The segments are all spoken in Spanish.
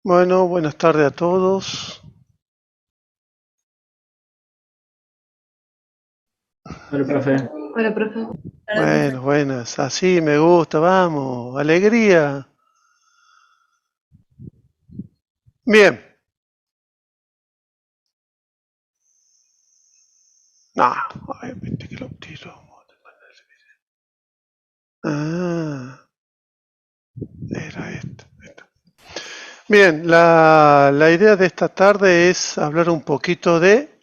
Bueno, buenas tardes a todos. Hola, profe. Hola, profe. Hola, profe. Bueno, buenas. Así me gusta, vamos. Alegría. Bien. No, ay, viste que lo tiro. Ah, era esto. Bien, la idea de esta tarde es hablar un poquito de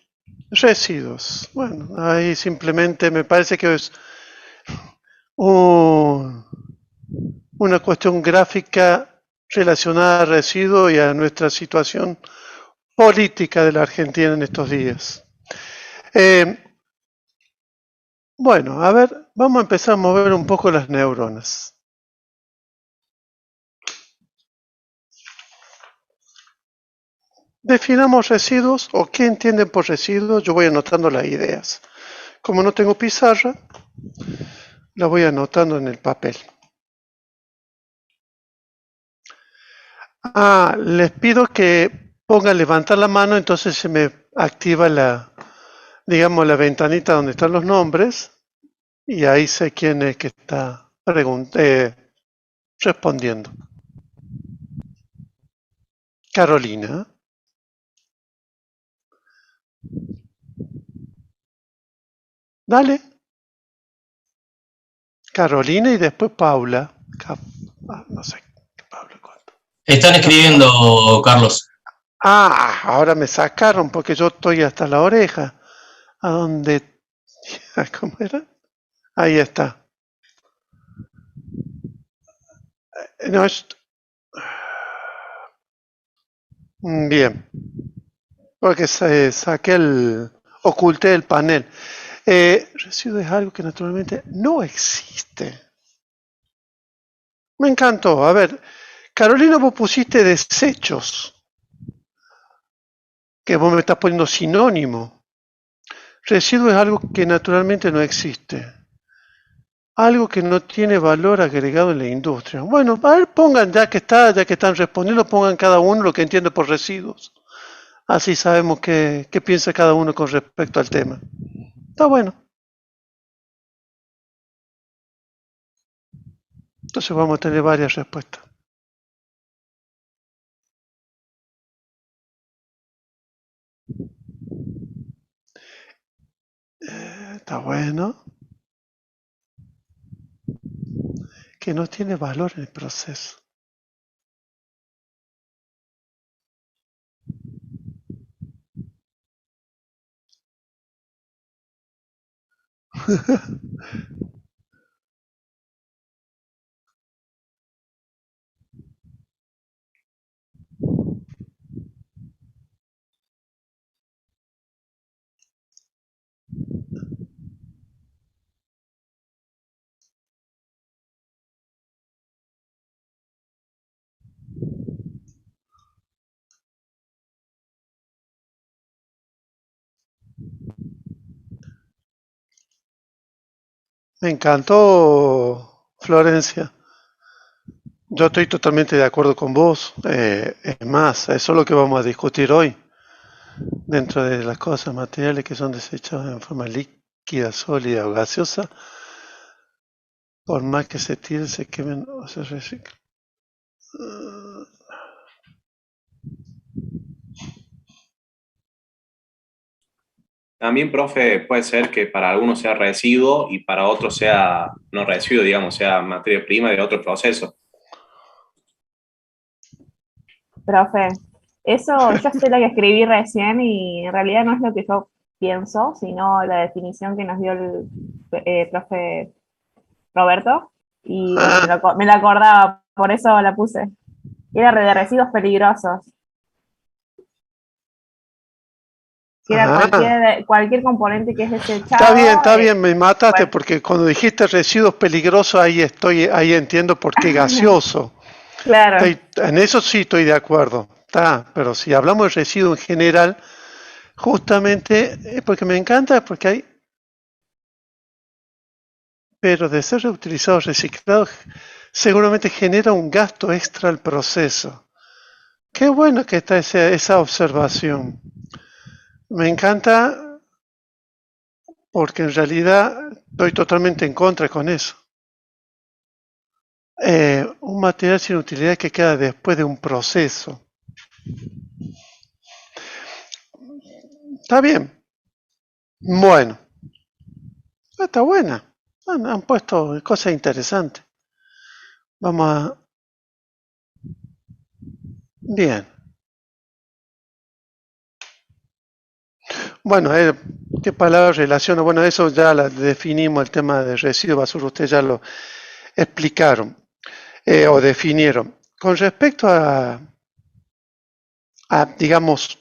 residuos. Bueno, ahí simplemente me parece que es un- una cuestión gráfica relacionada a residuos y a nuestra situación política de la Argentina en estos días. Eh, bueno, a ver, vamos a empezar a mover un poco las neuronas. Definamos residuos o qué entienden por residuos. Yo voy anotando las ideas. Como no tengo pizarra, las voy anotando en el papel. Les pido que pongan levantar la mano, entonces se me activa digamos, la ventanita donde están los nombres y ahí sé quién es que está respondiendo. Carolina. Dale. Carolina y después Paula. No sé, Paula cuánto. Están escribiendo, Carlos. Ahora me sacaron porque yo estoy hasta la oreja. ¿A dónde? ¿Cómo era? Ahí está. No, bien, porque oculté el panel. Residuo es algo que naturalmente no existe. Me encantó. A ver, Carolina, vos pusiste desechos, que vos me estás poniendo sinónimo. Residuo es algo que naturalmente no existe. Algo que no tiene valor agregado en la industria. Bueno, a ver, pongan, ya que están respondiendo, pongan cada uno lo que entiende por residuos. Así sabemos qué piensa cada uno con respecto al tema. Está bueno. Entonces vamos a tener varias respuestas. Está bueno. Que no tiene valor en el proceso. Me encantó, Florencia. Yo estoy totalmente de acuerdo con vos. Es más, eso es lo que vamos a discutir hoy. Dentro de las cosas materiales que son desechadas en forma líquida, sólida o gaseosa, por más que se tiren, se quemen o se reciclen. También, profe, puede ser que para algunos sea residuo y para otros sea no residuo, digamos, sea materia prima de otro proceso. Profe, eso yo sé lo que escribí recién y en realidad no es lo que yo pienso, sino la definición que nos dio el profe Roberto. Y bueno, Ah, me la acordaba, por eso la puse. Era de residuos peligrosos, que era ah. cualquier componente que es desechado. Está bien, me mataste Bueno, porque cuando dijiste residuos peligrosos, ahí entiendo por qué gaseoso. claro. En eso sí estoy de acuerdo. Pero si hablamos de residuos en general, justamente porque me encanta, porque pero de ser reutilizados, reciclados, seguramente genera un gasto extra al proceso. Qué bueno que está esa observación. Me encanta porque en realidad estoy totalmente en contra con eso. Un material sin utilidad que queda después de un proceso. Está bien. Bueno, está buena. Han puesto cosas interesantes. Vamos a... Bien. Bueno, ¿qué palabra relaciona? Bueno, eso ya la definimos, el tema de residuo basura, ustedes ya lo explicaron o definieron. Con respecto digamos,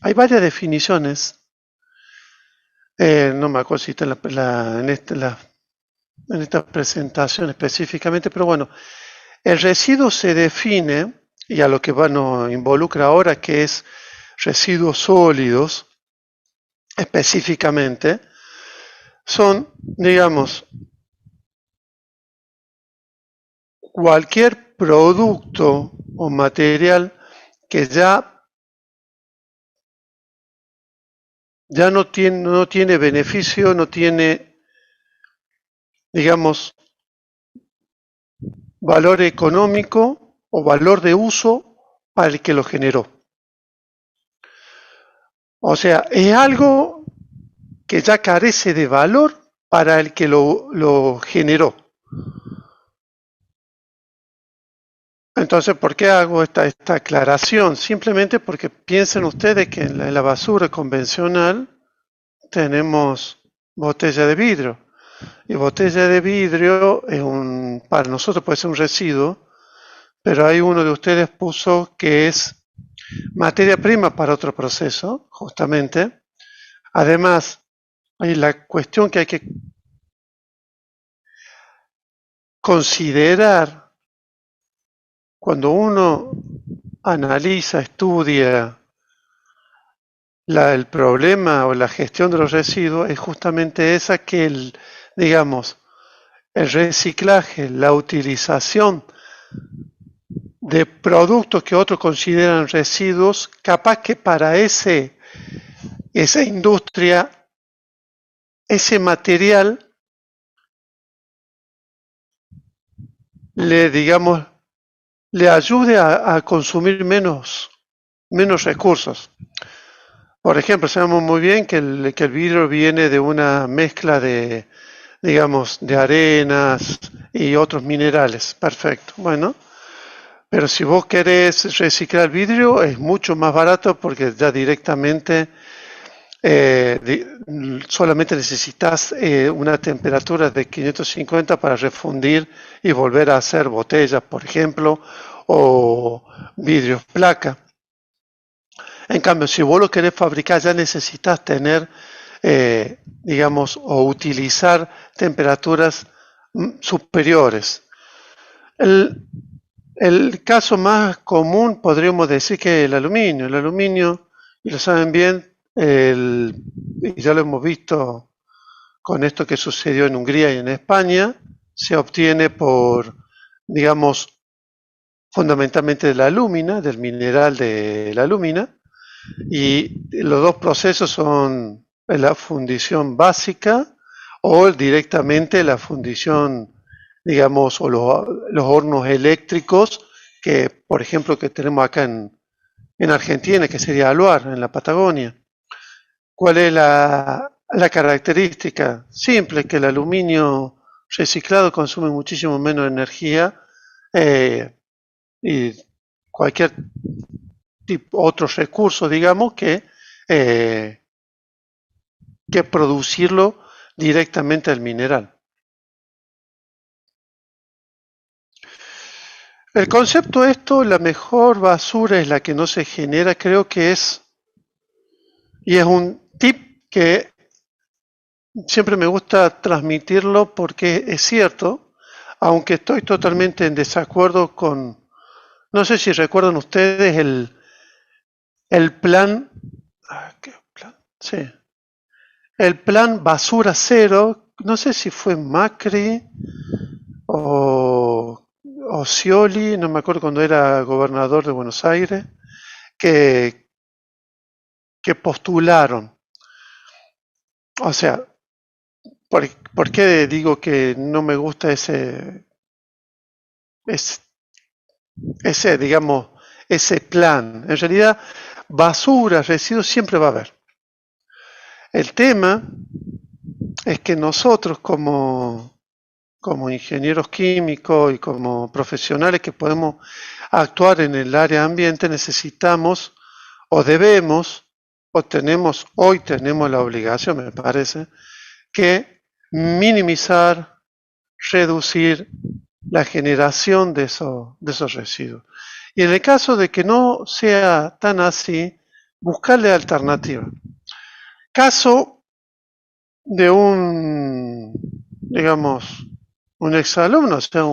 hay varias definiciones, no me acuerdo si está en esta presentación específicamente, pero bueno, el residuo se define, y a lo que nos involucra ahora, que es residuos sólidos, específicamente, son, digamos, cualquier producto o material que ya no tiene beneficio, no tiene, digamos, valor económico o valor de uso para el que lo generó. O sea, es algo que ya carece de valor para el que lo generó. Entonces, ¿por qué hago esta aclaración? Simplemente porque piensen ustedes que en la basura convencional tenemos botella de vidrio. Y botella de vidrio para nosotros puede ser un residuo, pero hay uno de ustedes puso que es materia prima para otro proceso, justamente. Además, hay la cuestión que hay que considerar cuando uno analiza, estudia el problema o la gestión de los residuos, es justamente esa que digamos, el reciclaje, la utilización de productos que otros consideran residuos, capaz que para esa industria, ese material le ayude a consumir menos recursos. Por ejemplo, sabemos muy bien que el vidrio viene de una mezcla de, digamos, de arenas y otros minerales. Perfecto. Bueno, pero si vos querés reciclar vidrio es mucho más barato porque ya directamente solamente necesitas una temperatura de 550 para refundir y volver a hacer botellas, por ejemplo, o vidrios placa. En cambio, si vos lo querés fabricar, ya necesitas tener, digamos, o utilizar temperaturas superiores. El caso más común podríamos decir que el aluminio. El aluminio, y lo saben bien, y ya lo hemos visto con esto que sucedió en Hungría y en España, se obtiene por, digamos, fundamentalmente de la alúmina, del mineral de la alúmina, y los dos procesos son la fundición básica o directamente la fundición, digamos, o los hornos eléctricos que, por ejemplo, que tenemos acá en Argentina, que sería Aluar, en la Patagonia. ¿Cuál es la característica? Simple, que el aluminio reciclado consume muchísimo menos energía y cualquier otros recursos, digamos, que producirlo directamente al mineral. El concepto esto, la mejor basura es la que no se genera, creo que y es un tip que siempre me gusta transmitirlo porque es cierto, aunque estoy totalmente en desacuerdo no sé si recuerdan ustedes el plan, ¿qué plan? Sí, el plan Basura Cero, no sé si fue Macri o Scioli, no me acuerdo cuando era gobernador de Buenos Aires, que, que postularon. O sea, ¿por qué digo que no me gusta ese, digamos, ese plan? En realidad, basura, residuos siempre va a haber. El tema es que nosotros como ingenieros químicos y como profesionales que podemos actuar en el área ambiente necesitamos o debemos hoy tenemos la obligación, me parece, que minimizar, reducir la generación de esos residuos. Y en el caso de que no sea tan así, buscarle alternativas. Caso de digamos, un exalumno, o sea,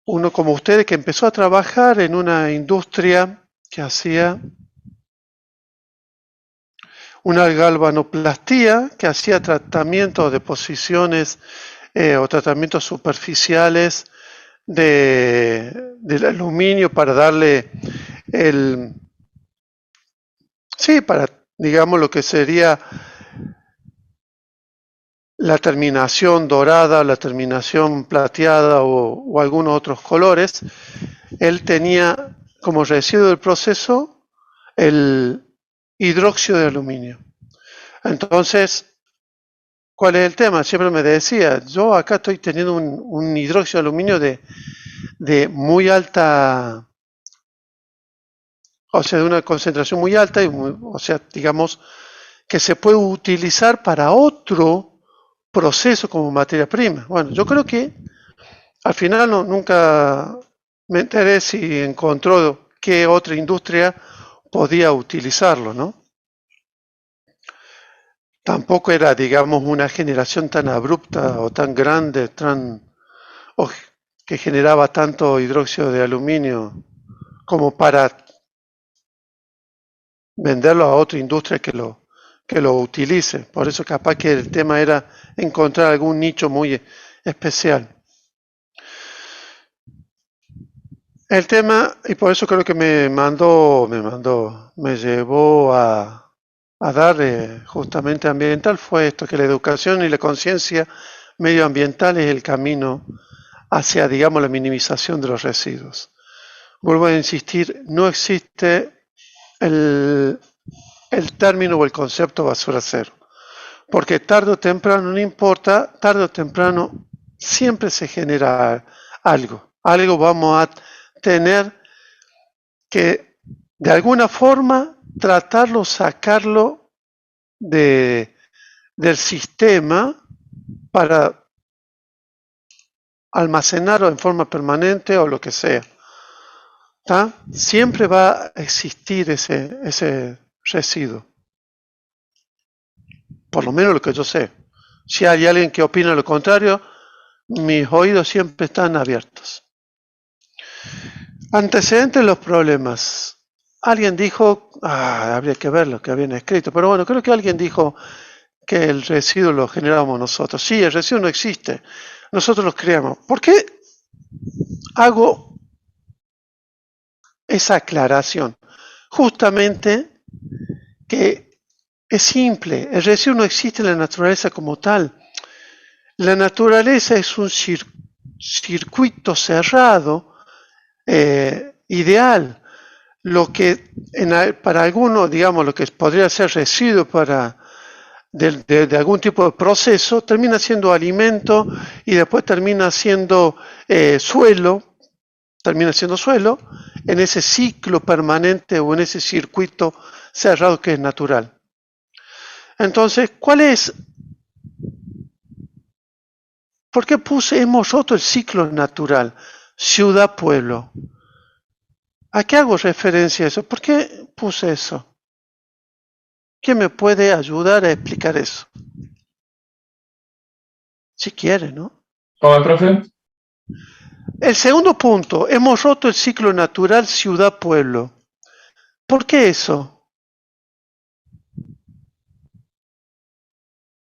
uno como ustedes que empezó a trabajar en una industria que hacía una galvanoplastía, que hacía tratamientos de posiciones o tratamientos superficiales del aluminio para darle para, digamos, lo que sería la terminación dorada, la terminación plateada o algunos otros colores. Él tenía como residuo del proceso el hidróxido de aluminio. Entonces, ¿cuál es el tema? Siempre me decía, yo acá estoy teniendo un hidróxido de aluminio de muy alta, o sea, de una concentración muy alta, o sea, digamos, que se puede utilizar para otro proceso como materia prima. Bueno, yo creo que al final nunca me enteré si encontró qué otra industria podía utilizarlo, ¿no? Tampoco era, digamos, una generación tan abrupta o tan grande, o que generaba tanto hidróxido de aluminio como para venderlo a otra industria que lo utilice. Por eso capaz que el tema era encontrar algún nicho muy especial. El tema, y por eso creo que me llevó a dar justamente ambiental, fue esto, que la educación y la conciencia medioambiental es el camino hacia, digamos, la minimización de los residuos. Vuelvo a insistir, no existe el término o el concepto basura cero, porque tarde o temprano, no importa, tarde o temprano siempre se genera algo vamos a tener que de alguna forma tratarlo, sacarlo del sistema para almacenarlo en forma permanente o lo que sea. ¿Tá? Siempre va a existir ese residuo. Por lo menos lo que yo sé. Si hay alguien que opina lo contrario, mis oídos siempre están abiertos. Antecedentes de los problemas. Alguien dijo, habría que ver lo que habían escrito, pero bueno, creo que alguien dijo que el residuo lo generamos nosotros. Sí, el residuo no existe, nosotros lo creamos. ¿Por qué hago esa aclaración? Justamente que es simple, el residuo no existe en la naturaleza como tal. La naturaleza es un circuito cerrado ideal. Lo que para algunos, digamos, lo que podría ser residuo de algún tipo de proceso, termina siendo alimento y después termina siendo suelo en ese ciclo permanente o en ese circuito cerrado que es natural. Entonces, ¿por qué hemos roto el ciclo natural? Ciudad-pueblo. ¿A qué hago referencia a eso? ¿Por qué puse eso? ¿Quién me puede ayudar a explicar eso? Si quiere, ¿no? ¿Cómo, profe? El segundo punto, hemos roto el ciclo natural ciudad-pueblo. ¿Por qué eso?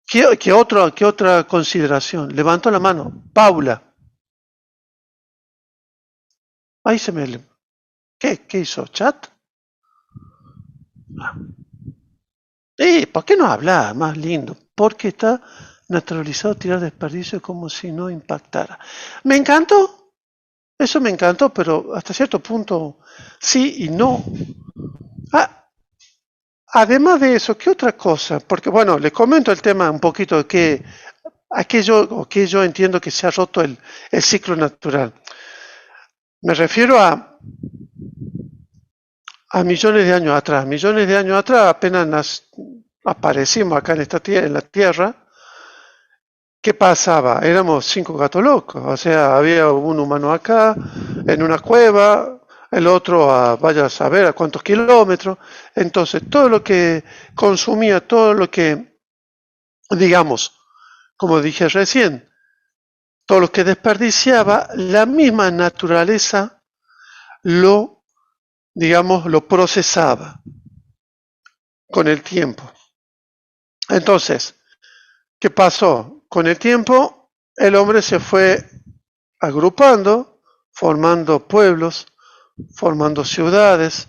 ¿Qué otra consideración? Levanto la mano. Paula. Ahí se me... ¿Qué hizo? ¿Chat? ¿Por qué no habla más lindo? Porque está naturalizado tirar desperdicio como si no impactara. Me encantó, eso me encantó, pero hasta cierto punto sí y no. Ah, además de eso, ¿qué otra cosa? Porque bueno, les comento el tema un poquito de que yo entiendo que se ha roto el ciclo natural. Me refiero a millones de años atrás. Millones de años atrás apenas aparecimos acá en esta tierra, en la Tierra. ¿Qué pasaba? Éramos 5 gatos locos, o sea, había un humano acá, en una cueva, el otro vaya a saber a cuántos kilómetros. Entonces, todo lo que consumía, todo lo que, digamos, como dije recién, todo lo que desperdiciaba, la misma naturaleza lo, digamos, lo procesaba con el tiempo. Entonces, ¿qué pasó? Con el tiempo, el hombre se fue agrupando, formando pueblos, formando ciudades.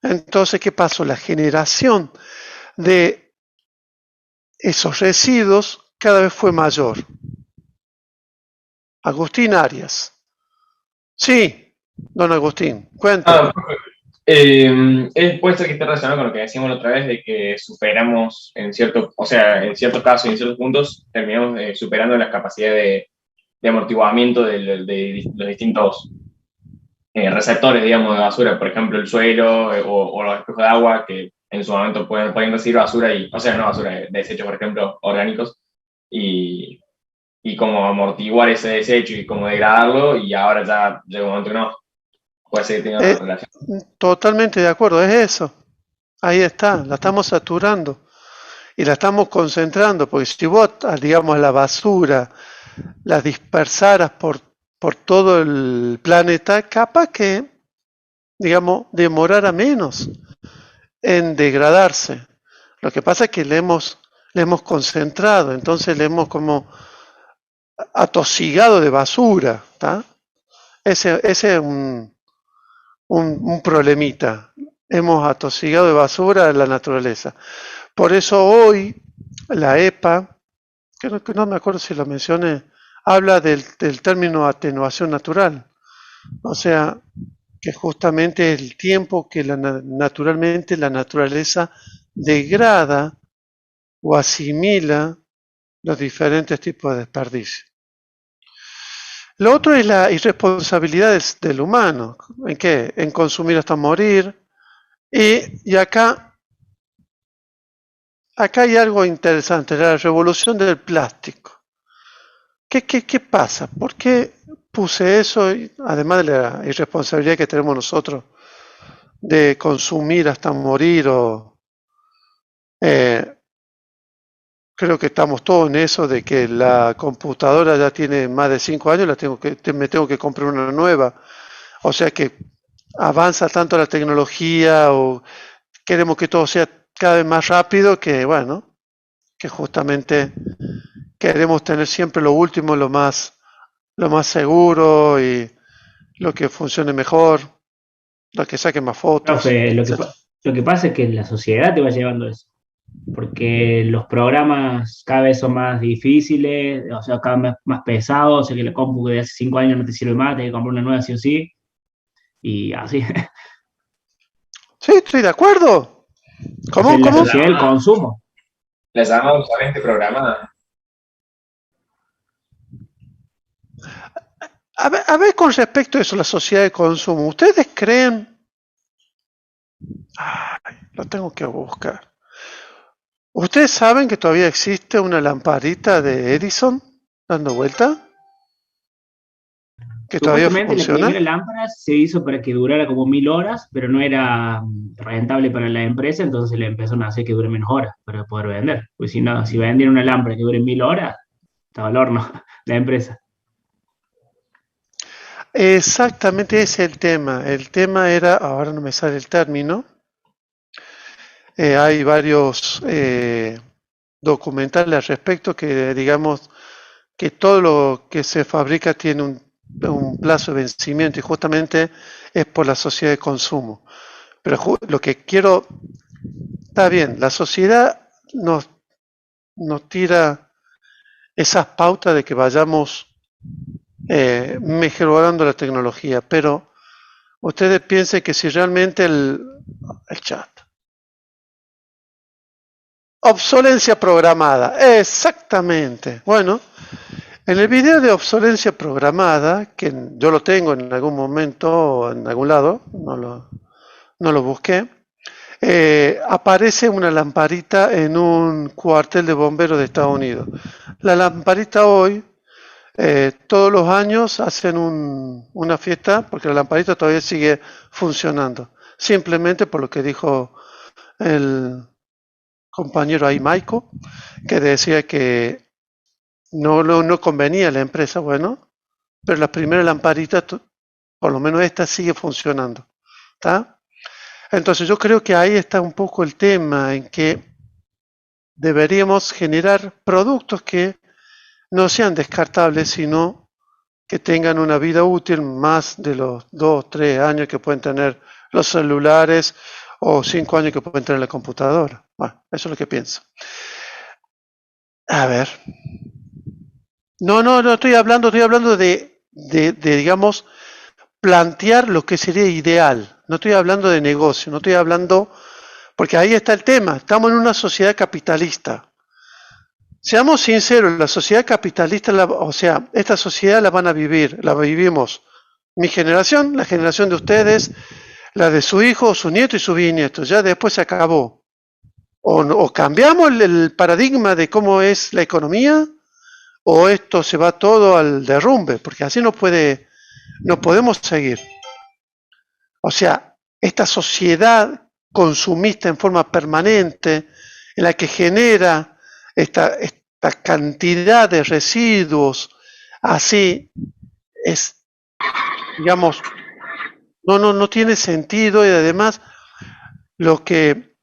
Entonces, ¿qué pasó? La generación de esos residuos cada vez fue mayor. Agustín Arias. Sí, don Agustín, cuénteme. Puede ser que esté relacionado con lo que decíamos la otra vez de que superamos en cierto, o sea, en ciertos casos y en ciertos puntos terminamos superando las capacidades de amortiguamiento de los distintos receptores, digamos, de basura, por ejemplo, el suelo o los espejos de agua que en su momento pueden recibir basura y, o sea, no basura, desechos, por ejemplo, orgánicos y como amortiguar ese desecho y como degradarlo y ahora ya llega un momento que no, puede ser que tenga una relación. Totalmente de acuerdo, es eso. Ahí está, la estamos saturando y la estamos concentrando, porque si vos, digamos, la basura la dispersaras por todo el planeta, capaz que, digamos, demorara menos en degradarse. Lo que pasa es que le hemos concentrado, entonces le hemos como atosigado de basura, ¿tá? Ese es un problemita. Hemos atosigado de basura a la naturaleza. Por eso hoy la EPA, que no me acuerdo si lo mencioné, habla del término atenuación natural. O sea, que justamente es el tiempo que naturalmente la naturaleza degrada o asimila los diferentes tipos de desperdicio. Lo otro es la irresponsabilidad del humano. ¿En qué? En consumir hasta morir. Y acá hay algo interesante, la revolución del plástico. ¿Qué pasa? ¿Por qué puse eso? Además de la irresponsabilidad que tenemos nosotros de consumir hasta morir eh, creo que estamos todos en eso de que la computadora ya tiene más de 5 años, me tengo que comprar una nueva. O sea que avanza tanto la tecnología o queremos que todo sea cada vez más rápido que, bueno, que justamente queremos tener siempre lo último, lo más seguro y lo que funcione mejor, lo que saque más fotos, Profe, etc. lo que pasa es que la sociedad te va llevando a eso, porque los programas cada vez son más difíciles, o sea, cada vez más pesados, o sea que la compu de hace 5 años no te sirve más, tienes que comprar una nueva sí o sí, y así. Sí, estoy de acuerdo. O sea, ¿Cómo? la ¿Cómo? sociedad del consumo. La llamamos obsolescencia programada. A ver, con respecto a eso, la sociedad de consumo, ¿ustedes creen? Ay, lo tengo que buscar. ¿Ustedes saben que todavía existe una lamparita de Edison dando vuelta? ¿Que todavía Supuestamente la funciona? primera lámpara se hizo para que durara como 1000 horas, pero no era rentable para la empresa, entonces le empezaron a hacer que dure menos horas para poder vender. Pues si no, si vendían una lámpara que dure 1000 horas, estaba al horno la empresa. Exactamente ese es el tema. El tema era, ahora no me sale el término, hay varios documentales al respecto que digamos que todo lo que se fabrica tiene un plazo de vencimiento y justamente es por la sociedad de consumo. Pero lo que quiero, está bien, la sociedad nos tira esas pautas de que vayamos mejorando la tecnología, pero ustedes piensen que si realmente el chat. Obsolencia programada, exactamente. Bueno, en el video de obsolencia programada, que yo lo tengo en algún momento, en algún lado, no lo busqué, aparece una lamparita en un cuartel de bomberos de Estados Unidos. La lamparita hoy, todos los años hacen una fiesta porque la lamparita todavía sigue funcionando. Simplemente por lo que dijo el compañero ahí, Maico, que decía que no convenía a la empresa, bueno, pero la primera lamparita, por lo menos esta, sigue funcionando. ¿Está? Entonces yo creo que ahí está un poco el tema en que deberíamos generar productos que no sean descartables, sino que tengan una vida útil más de los 2, 3 años que pueden tener los celulares o 5 años que pueden tener la computadora. Bueno, eso es lo que pienso. A ver. No estoy hablando de digamos, plantear lo que sería ideal. No estoy hablando de negocio, no estoy hablando, porque ahí está el tema. Estamos en una sociedad capitalista. Seamos sinceros, la sociedad capitalista, o sea, esta sociedad la van a vivir, la vivimos mi generación, la generación de ustedes, la de su hijo, su nieto y su bisnieto. Ya después se acabó. O cambiamos el paradigma de cómo es la economía, o esto se va todo al derrumbe, porque así no podemos seguir. O sea, esta sociedad consumista en forma permanente, en la que genera esta cantidad de residuos, así es, digamos, no tiene sentido y además lo que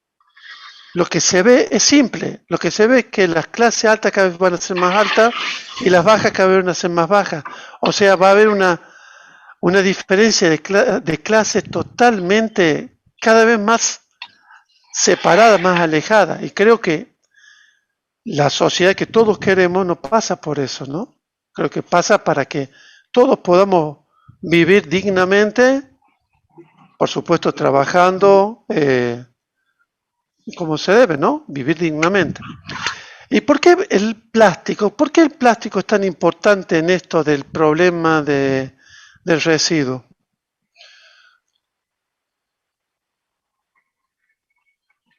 se ve es simple, lo que se ve es que las clases altas cada vez van a ser más altas y las bajas cada vez van a ser más bajas. O sea, va a haber una diferencia de clases totalmente, cada vez más separada, más alejada. Y creo que la sociedad que todos queremos no pasa por eso, ¿no? Creo que pasa para que todos podamos vivir dignamente, por supuesto trabajando, como se debe, ¿no? Vivir dignamente. ¿Y por qué el plástico? ¿Por qué el plástico es tan importante en esto del problema del residuo?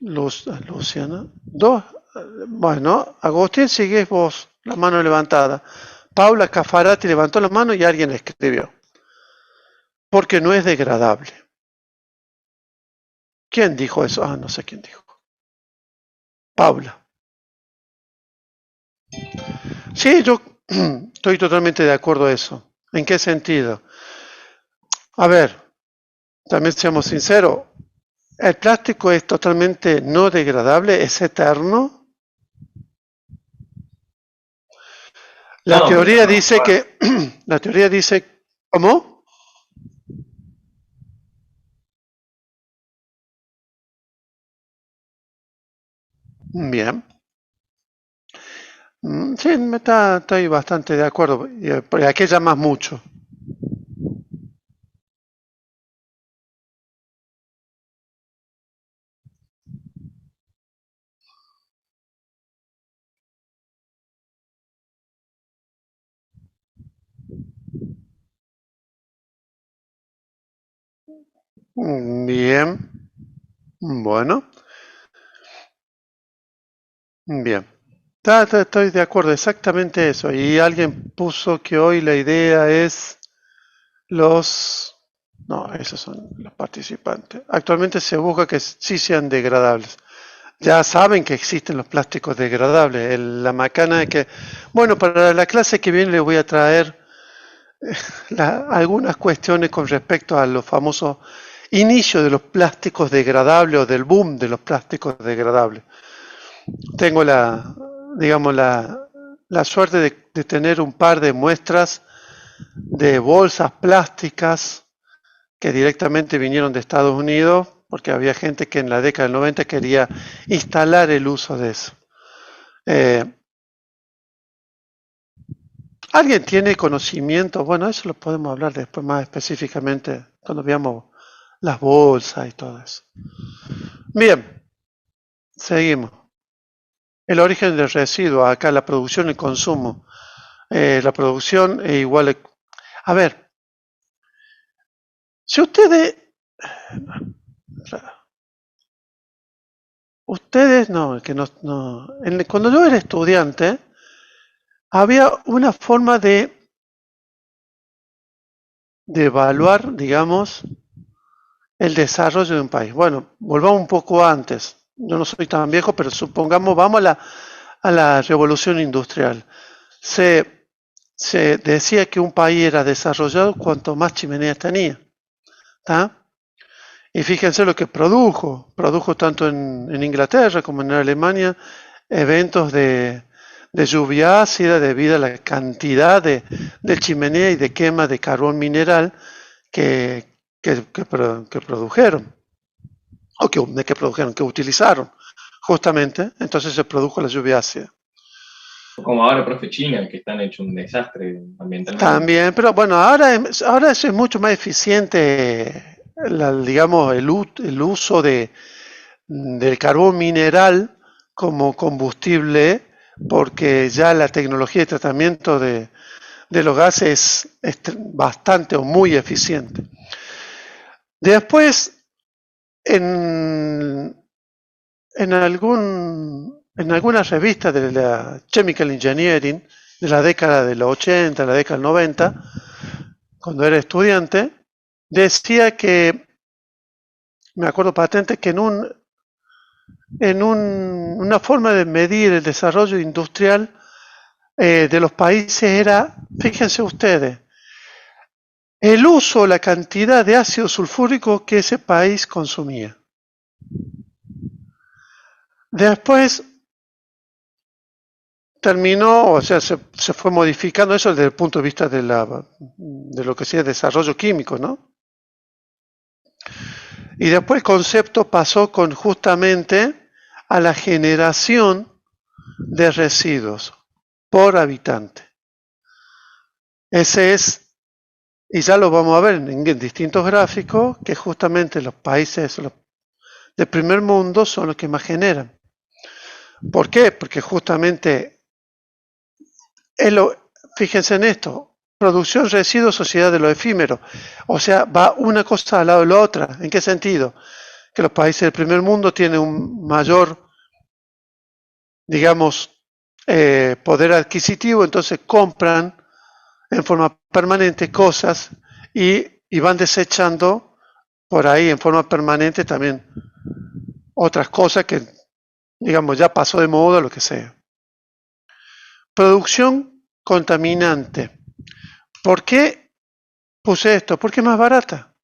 Luciana. Bueno, Agustín, sigues vos, la mano levantada. Paula Cafarati levantó la mano y alguien escribió. Porque no es degradable. ¿Quién dijo eso? No sé quién dijo. Paula. Sí, yo estoy totalmente de acuerdo a eso. ¿En qué sentido? A ver, también seamos sinceros. ¿El plástico es totalmente no degradable? ¿Es eterno? La teoría dice que... La teoría dice... ¿Cómo? Bien. Sí, estoy bastante de acuerdo. ¿Y a qué llamas mucho? Bien. Bueno. Bien. Estoy de acuerdo, exactamente eso. Y alguien puso que hoy la idea es los... No, esos son los participantes. Actualmente se busca que sí sean degradables. Ya saben que existen los plásticos degradables. La macana es que... Bueno, para la clase que viene les voy a traer algunas cuestiones con respecto a los famosos inicios de los plásticos degradables o del boom de los plásticos degradables. Tengo la suerte de tener un par de muestras de bolsas plásticas que directamente vinieron de Estados Unidos, porque había gente que en la década del 90 quería instalar el uso de eso. ¿Alguien tiene conocimiento? Bueno, eso lo podemos hablar después más específicamente cuando veamos las bolsas y todo eso. Bien, seguimos. El origen del residuo, acá la producción y el consumo. La producción es igual. A ver, si ustedes no, que no, cuando yo era estudiante, había una forma de evaluar, digamos, el desarrollo de un país. Bueno, volvamos un poco antes. Yo no soy tan viejo, pero supongamos, vamos a la revolución industrial. Se decía que un país era desarrollado cuanto más chimeneas tenía. ¿Tá? Y fíjense lo que produjo. Produjo tanto en Inglaterra como en Alemania eventos de lluvia ácida debido a la cantidad de chimenea y de quema de carbón mineral que produjeron. O que utilizaron. Justamente, entonces se produjo la lluvia ácida. Como ahora, profe, China, que están hecho un desastre ambientalmente. También, pero bueno, ahora eso es mucho más eficiente, digamos, el uso del carbón mineral como combustible, porque ya la tecnología de tratamiento de los gases es bastante o muy eficiente. Después, en algunas revistas de la Chemical Engineering de la década de los 80, la década del 90, cuando era estudiante, decía que, me acuerdo patente, que una forma de medir el desarrollo industrial de los países era, fíjense ustedes, el uso, la cantidad de ácido sulfúrico que ese país consumía. Después terminó, o sea, se fue modificando eso desde el punto de vista de lo que sea desarrollo químico, ¿no? Y después el concepto pasó justamente a la generación de residuos por habitante. Ese es, y ya lo vamos a ver en distintos gráficos, que justamente los países del primer mundo son los que más generan. ¿Por qué? Porque justamente, fíjense en esto, producción, residuos, sociedad de lo efímero. O sea, va una cosa al lado de la otra. ¿En qué sentido? Que los países del primer mundo tienen un mayor, digamos, poder adquisitivo, entonces compran en forma permanente cosas y van desechando por ahí en forma permanente también otras cosas que, digamos, ya pasó de moda, lo que sea. Producción contaminante. ¿Por qué puse esto? Porque es más barata.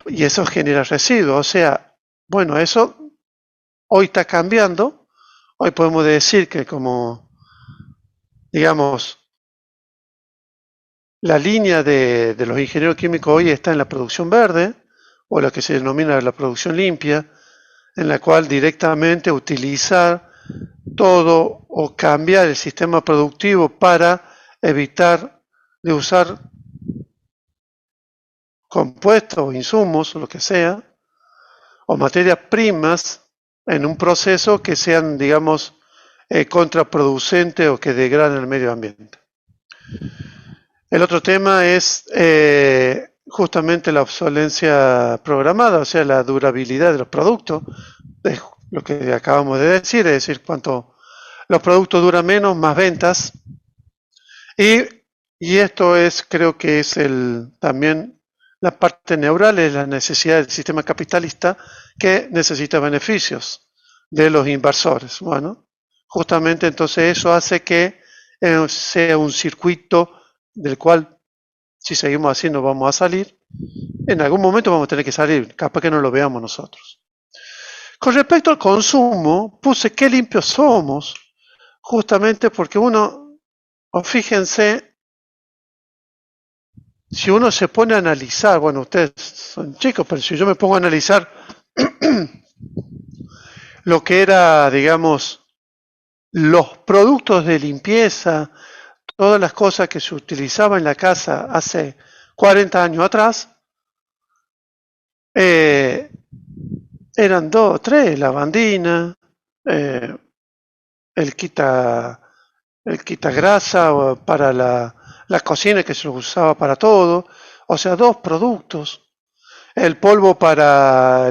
Y eso genera residuos. O sea, bueno, eso hoy está cambiando. Hoy podemos decir que como, digamos, la línea de los ingenieros químicos hoy está en la producción verde, o lo que se denomina la producción limpia, en la cual directamente utilizar todo o cambiar el sistema productivo para evitar de usar compuestos o insumos, o lo que sea, o materias primas en un proceso que sean, digamos, contraproducentes o que degraden el medio ambiente. El otro tema es justamente la obsolencia programada, o sea, la durabilidad de los productos, es lo que acabamos de decir, es decir, cuanto los productos duran menos, más ventas. Y esto es, creo que es también la parte neural, es la necesidad del sistema capitalista que necesita beneficios de los inversores. Bueno, justamente entonces eso hace que sea un circuito del cual, si seguimos así, no vamos a salir. En algún momento vamos a tener que salir, capaz que no lo veamos nosotros. Con respecto al consumo, puse qué limpios somos, justamente porque fíjense si uno se pone a analizar, bueno, ustedes son chicos, pero si yo me pongo a analizar lo que era, digamos, los productos de limpieza, todas las cosas que se utilizaban en la casa hace 40 años atrás, eran 2 o 3, lavandina, eh, el quita grasa para la cocina que se usaba para todo, o sea, 2 productos, el polvo para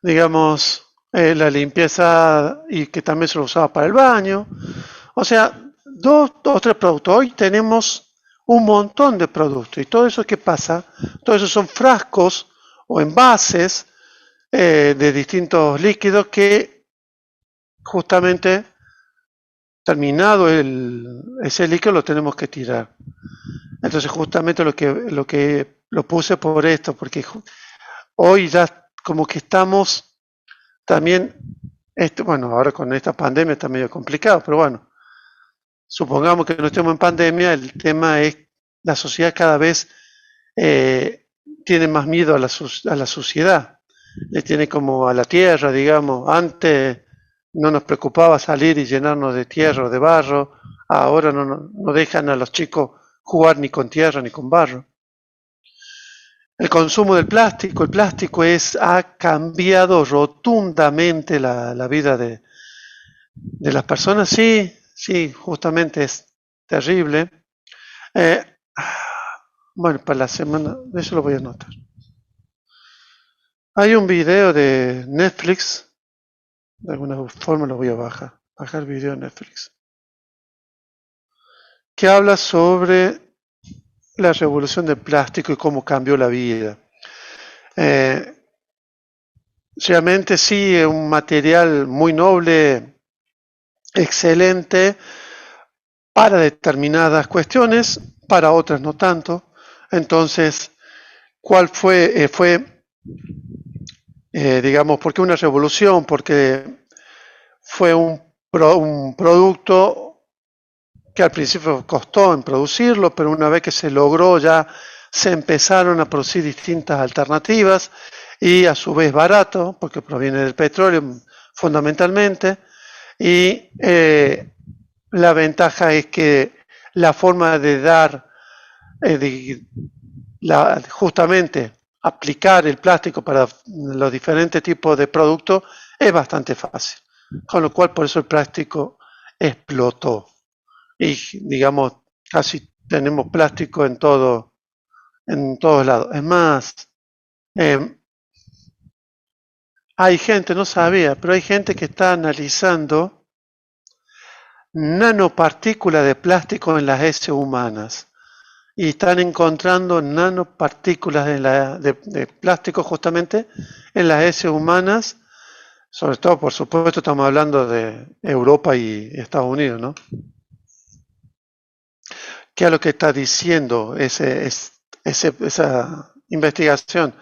digamos, la limpieza y que también se lo usaba para el baño, o sea, 2 o 3 productos. Hoy tenemos un montón de productos y todo eso, ¿qué pasa? Todo eso son frascos o envases de distintos líquidos que justamente terminado ese líquido lo tenemos que tirar. Entonces justamente lo puse por esto, porque hoy ya como que estamos también, bueno, ahora con esta pandemia está medio complicado, pero bueno, supongamos que no estemos en pandemia, el tema es la sociedad cada vez tiene más miedo a la suciedad, le tiene como a la tierra, digamos. Antes no nos preocupaba salir y llenarnos de tierra o de barro, ahora no dejan a los chicos jugar ni con tierra ni con barro. El consumo del plástico, el plástico ha cambiado rotundamente la vida de las personas, sí, justamente es terrible. Bueno, para la semana, eso lo voy a anotar. Hay un video de Netflix, de alguna forma lo voy a bajar video de Netflix, que habla sobre la revolución del plástico y cómo cambió la vida. Realmente sí, es un material muy noble, excelente, para determinadas cuestiones, para otras no tanto. Entonces, ¿cuál fue? Digamos, ¿por qué una revolución? Porque fue un producto que al principio costó en producirlo, pero una vez que se logró ya se empezaron a producir distintas alternativas y a su vez barato, porque proviene del petróleo fundamentalmente, y la ventaja es que la forma de dar, justamente aplicar el plástico para los diferentes tipos de productos es bastante fácil, con lo cual por eso el plástico explotó y digamos casi tenemos plástico en todos lados. Es más, hay gente, no sabía, pero hay gente que está analizando nanopartículas de plástico en las heces humanas y están encontrando nanopartículas de plástico justamente en las heces humanas, sobre todo, por supuesto, estamos hablando de Europa y Estados Unidos, ¿no? ¿Qué es lo que está diciendo esa investigación?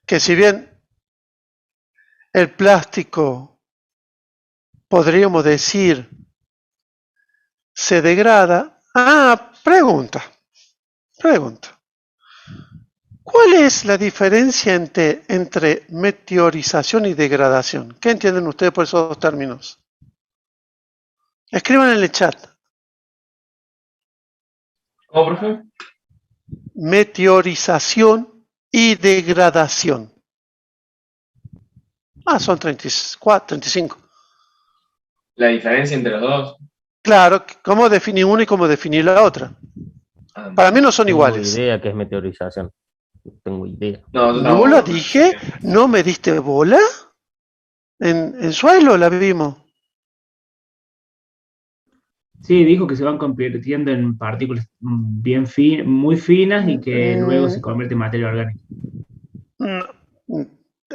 Que si bien el plástico, podríamos decir, se degrada. Pregunta. ¿Cuál es la diferencia entre meteorización y degradación? ¿Qué entienden ustedes por esos 2 términos? Escriban en el chat. ¿Cómo, profe? Meteorización y degradación. Son 34, 35. La diferencia entre los dos. Claro, ¿cómo definir una y cómo definir la otra? Para mí no son iguales. No tengo idea qué es meteorización. No tengo idea. No lo dije, no me diste bola. En suelo la vimos. Sí, dijo que se van convirtiendo en partículas muy finas y que luego se convierte en materia orgánica.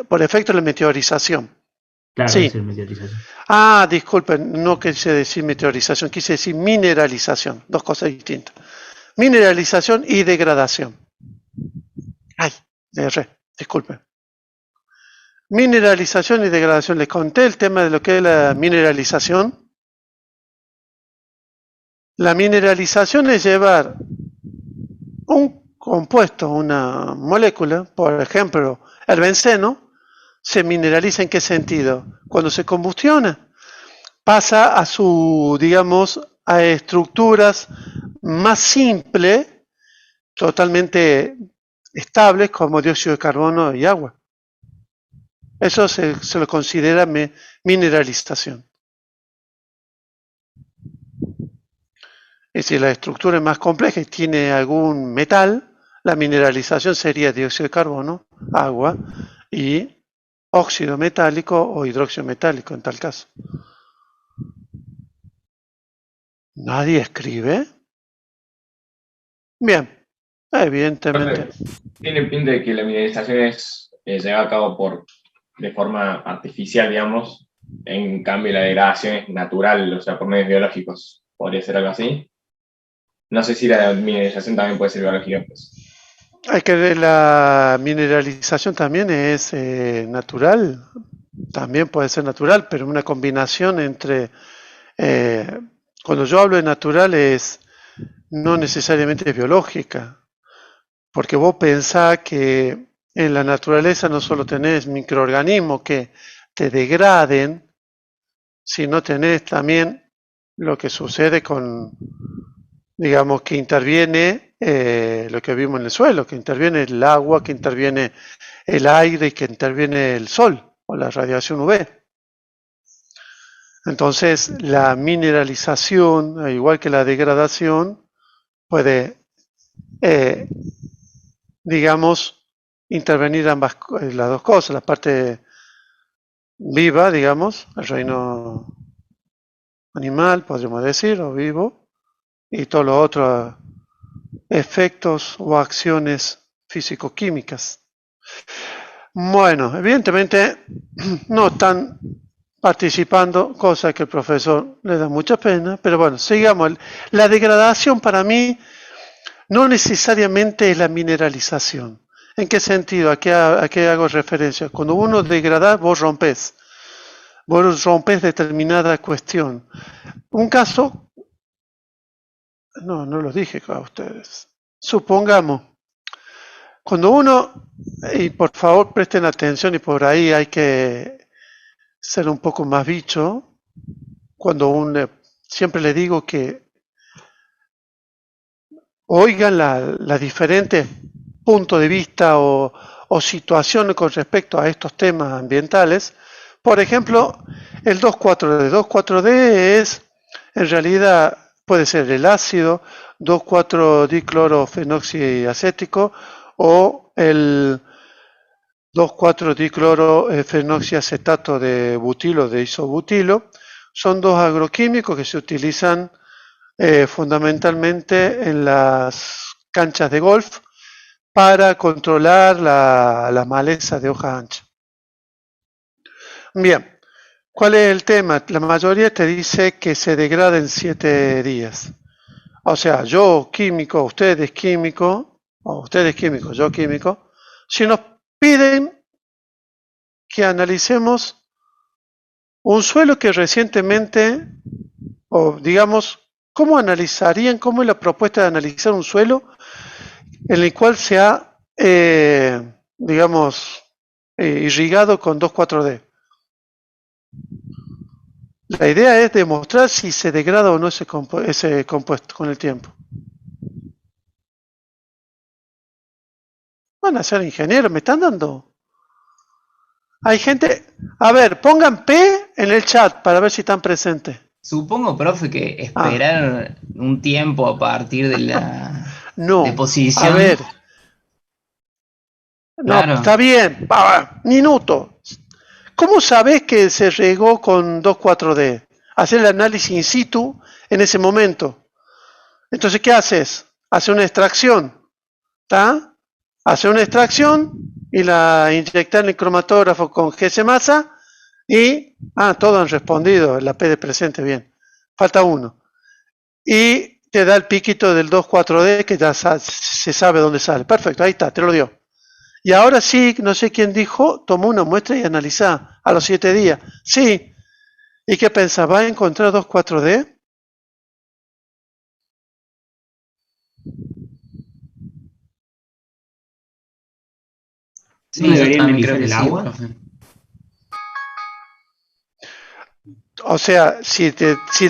Por efecto de la meteorización. Claro, Sí. es el meteorización. Disculpen, no quise decir meteorización, quise decir mineralización. 2 cosas distintas. Mineralización y degradación. Disculpen. Mineralización y degradación. Les conté el tema de lo que es la mineralización. La mineralización es llevar un compuesto, una molécula, por ejemplo, el benceno, se mineraliza ¿en qué sentido? Cuando se combustiona, pasa a digamos, a estructuras más simples, totalmente estables, como dióxido de carbono y agua. Eso se lo considera mineralización. Y si la estructura es más compleja y tiene algún metal, la mineralización sería dióxido de carbono, agua y óxido metálico o hidróxido metálico en tal caso. ¿Nadie escribe? Bien, evidentemente. Tiene pinta de que la mineralización es llevada a cabo de forma artificial, digamos. En cambio, la degradación es natural, o sea, por medios biológicos. ¿Podría ser algo así? No sé si la mineralización también puede ser biológica, pues. Hay que ver, la mineralización también es natural, también puede ser natural, pero una combinación entre, cuando yo hablo de natural es no necesariamente biológica, porque vos pensás que en la naturaleza no solo tenés microorganismos que te degraden, sino tenés también lo que sucede con, digamos, que interviene lo que vimos en el suelo, que interviene el agua, que interviene el aire y que interviene el sol o la radiación UV. Entonces, la mineralización, al igual que la degradación, puede, digamos, intervenir las dos cosas, la parte viva, digamos, el reino animal, podríamos decir, o vivo, y todo lo otro, efectos o acciones físico-químicas. Bueno, evidentemente no están participando, cosa que el profesor le da mucha pena, pero bueno, sigamos. La degradación para mí no necesariamente es la mineralización. ¿En qué sentido? ¿A qué hago referencia? Cuando uno degrada, vos rompes determinada cuestión. Un caso, no lo dije a ustedes. Supongamos, cuando uno, y por favor presten atención y por ahí hay que ser un poco más bicho, siempre le digo que oigan las diferentes puntos de vista o situaciones con respecto a estos temas ambientales. Por ejemplo, el 2,4-D. 2,4-D es, en realidad, puede ser el ácido 2,4-diclorofenoxiacético o el 2,4-diclorofenoxiacetato de butilo, de isobutilo. Son dos agroquímicos que se utilizan fundamentalmente en las canchas de golf para controlar la maleza de hoja ancha. Bien, ¿cuál es el tema? La mayoría te dice que se degrada en 7 días. O sea, yo químico, ustedes químico, o ustedes químicos, yo químico, si nos piden que analicemos un suelo que recientemente, o digamos, ¿cómo analizarían, cómo es la propuesta de analizar un suelo en el cual se ha, digamos, irrigado con 2,4-D? La idea es demostrar si se degrada o no ese compuesto con el tiempo. Van a ser ingenieros, me están dando. Hay gente, a ver, pongan P en el chat para ver si están presentes. Supongo, profe, que esperar un tiempo a partir de la deposición. A ver. Claro. No, está bien. Minuto. ¿Cómo sabés que se regó con 2,4-D? Hacer el análisis in situ en ese momento. Entonces, ¿qué haces? Hace una extracción. ¿Está? Hace una extracción y la inyectar en el cromatógrafo con GS masa y, todos han respondido, la P de presente, bien. Falta uno. Y te da el piquito del 2,4-D que ya se sabe dónde sale. Perfecto, ahí está, te lo dio. Y ahora sí, no sé quién dijo, tomó una muestra y analizá a los 7 días. Sí. ¿Y qué pensás? ¿Va a encontrar 2,4-D? Sí, ¿No yo deberían también creo analizar que el sí, agua? profe. O sea, si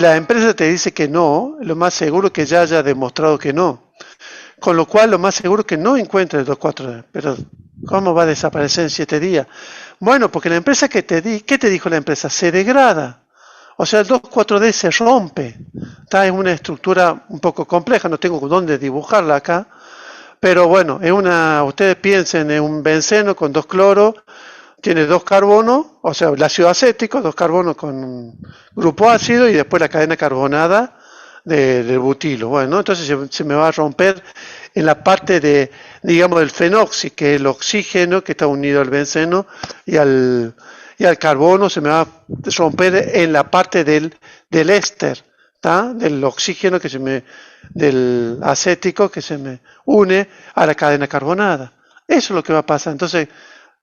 la empresa te dice que no, lo más seguro es que ya haya demostrado que no. Con lo cual, lo más seguro es que no encuentre el 2,4-D. Pero, ¿cómo va a desaparecer en 7 días? Bueno, porque la empresa ¿qué te dijo la empresa? Se degrada. O sea, el 2,4-D se rompe. Está en una estructura un poco compleja, no tengo dónde dibujarla acá. Pero bueno, ustedes piensen en un benceno con 2 cloros, tiene 2 carbonos, o sea, el ácido acético, 2 carbonos con un grupo ácido y después la cadena carbonada del butilo. Bueno, entonces se me va a romper en la parte de, digamos, del fenoxi, que es el oxígeno que está unido al benceno y al carbono, se me va a romper en la parte del éster, ¿tá? Del oxígeno del acético que se me une a la cadena carbonada. Eso es lo que va a pasar. Entonces,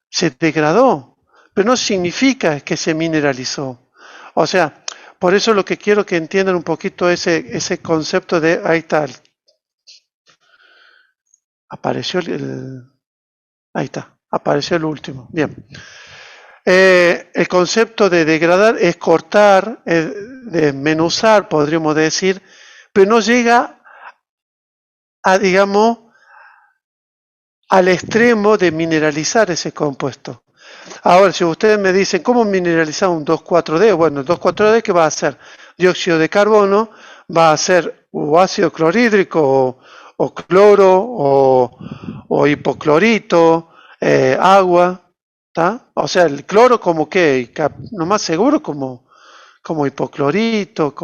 se degradó, pero no significa que se mineralizó. O sea, por eso lo que quiero que entiendan un poquito ese concepto de, ahí está, ahí está, apareció el último. Bien. El concepto de degradar es cortar, desmenuzar, podríamos decir, pero no llega a, digamos, al extremo de mineralizar ese compuesto. Ahora, si ustedes me dicen, ¿cómo mineralizar un 2,4-D? Bueno, el 2,4-D, ¿qué va a hacer? Dióxido de carbono, va a ser o ácido clorhídrico, o cloro, o hipoclorito, agua, ¿tá? O sea, el cloro como que, lo más seguro como hipoclorito,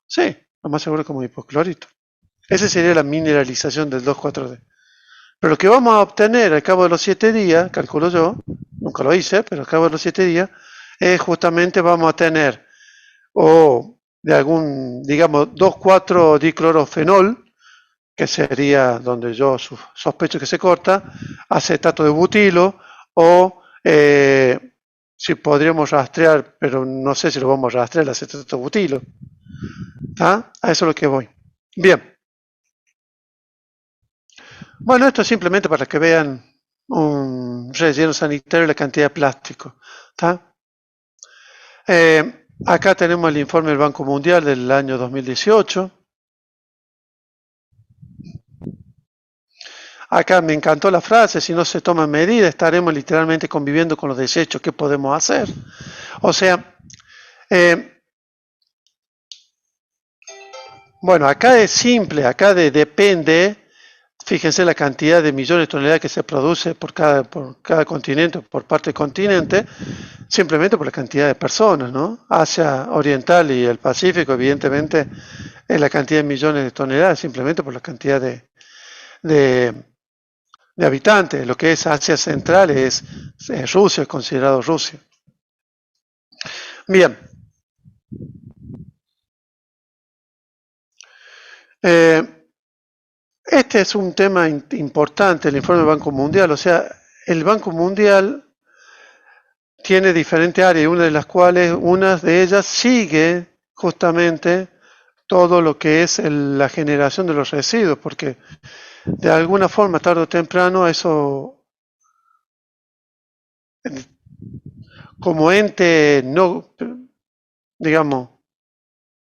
sí, lo más seguro como hipoclorito. Esa sería la mineralización del 2,4-D. Pero lo que vamos a obtener al cabo de los 7 días, calculo yo, nunca lo hice, pero al cabo de los 7 días, es justamente vamos a tener o de algún, digamos, 2,4-diclorofenol, que sería donde yo sospecho que se corta, acetato de butilo, o si podríamos rastrear, pero no sé si lo vamos a rastrear, el acetato de butilo. ¿Ah? A eso es lo que voy. Bien. Bueno, esto es simplemente para que vean un relleno sanitario y la cantidad de plástico. ¿Tá? Acá tenemos el informe del Banco Mundial del año 2018. Acá me encantó la frase, si no se toman medidas estaremos literalmente conviviendo con los desechos. ¿Qué podemos hacer? O sea, bueno, acá es simple, acá depende. Fíjense la cantidad de millones de toneladas que se produce por cada continente, por parte del continente, simplemente por la cantidad de personas, ¿no? Asia Oriental y el Pacífico, evidentemente, es la cantidad de millones de toneladas, simplemente por la cantidad de habitantes. Lo que es Asia Central es Rusia, es considerado Rusia. Bien. Este es un tema importante, el informe del Banco Mundial. O sea, el Banco Mundial tiene diferentes áreas, una de ellas sigue justamente todo lo que es la generación de los residuos, porque de alguna forma, tarde o temprano, eso, como ente no, digamos,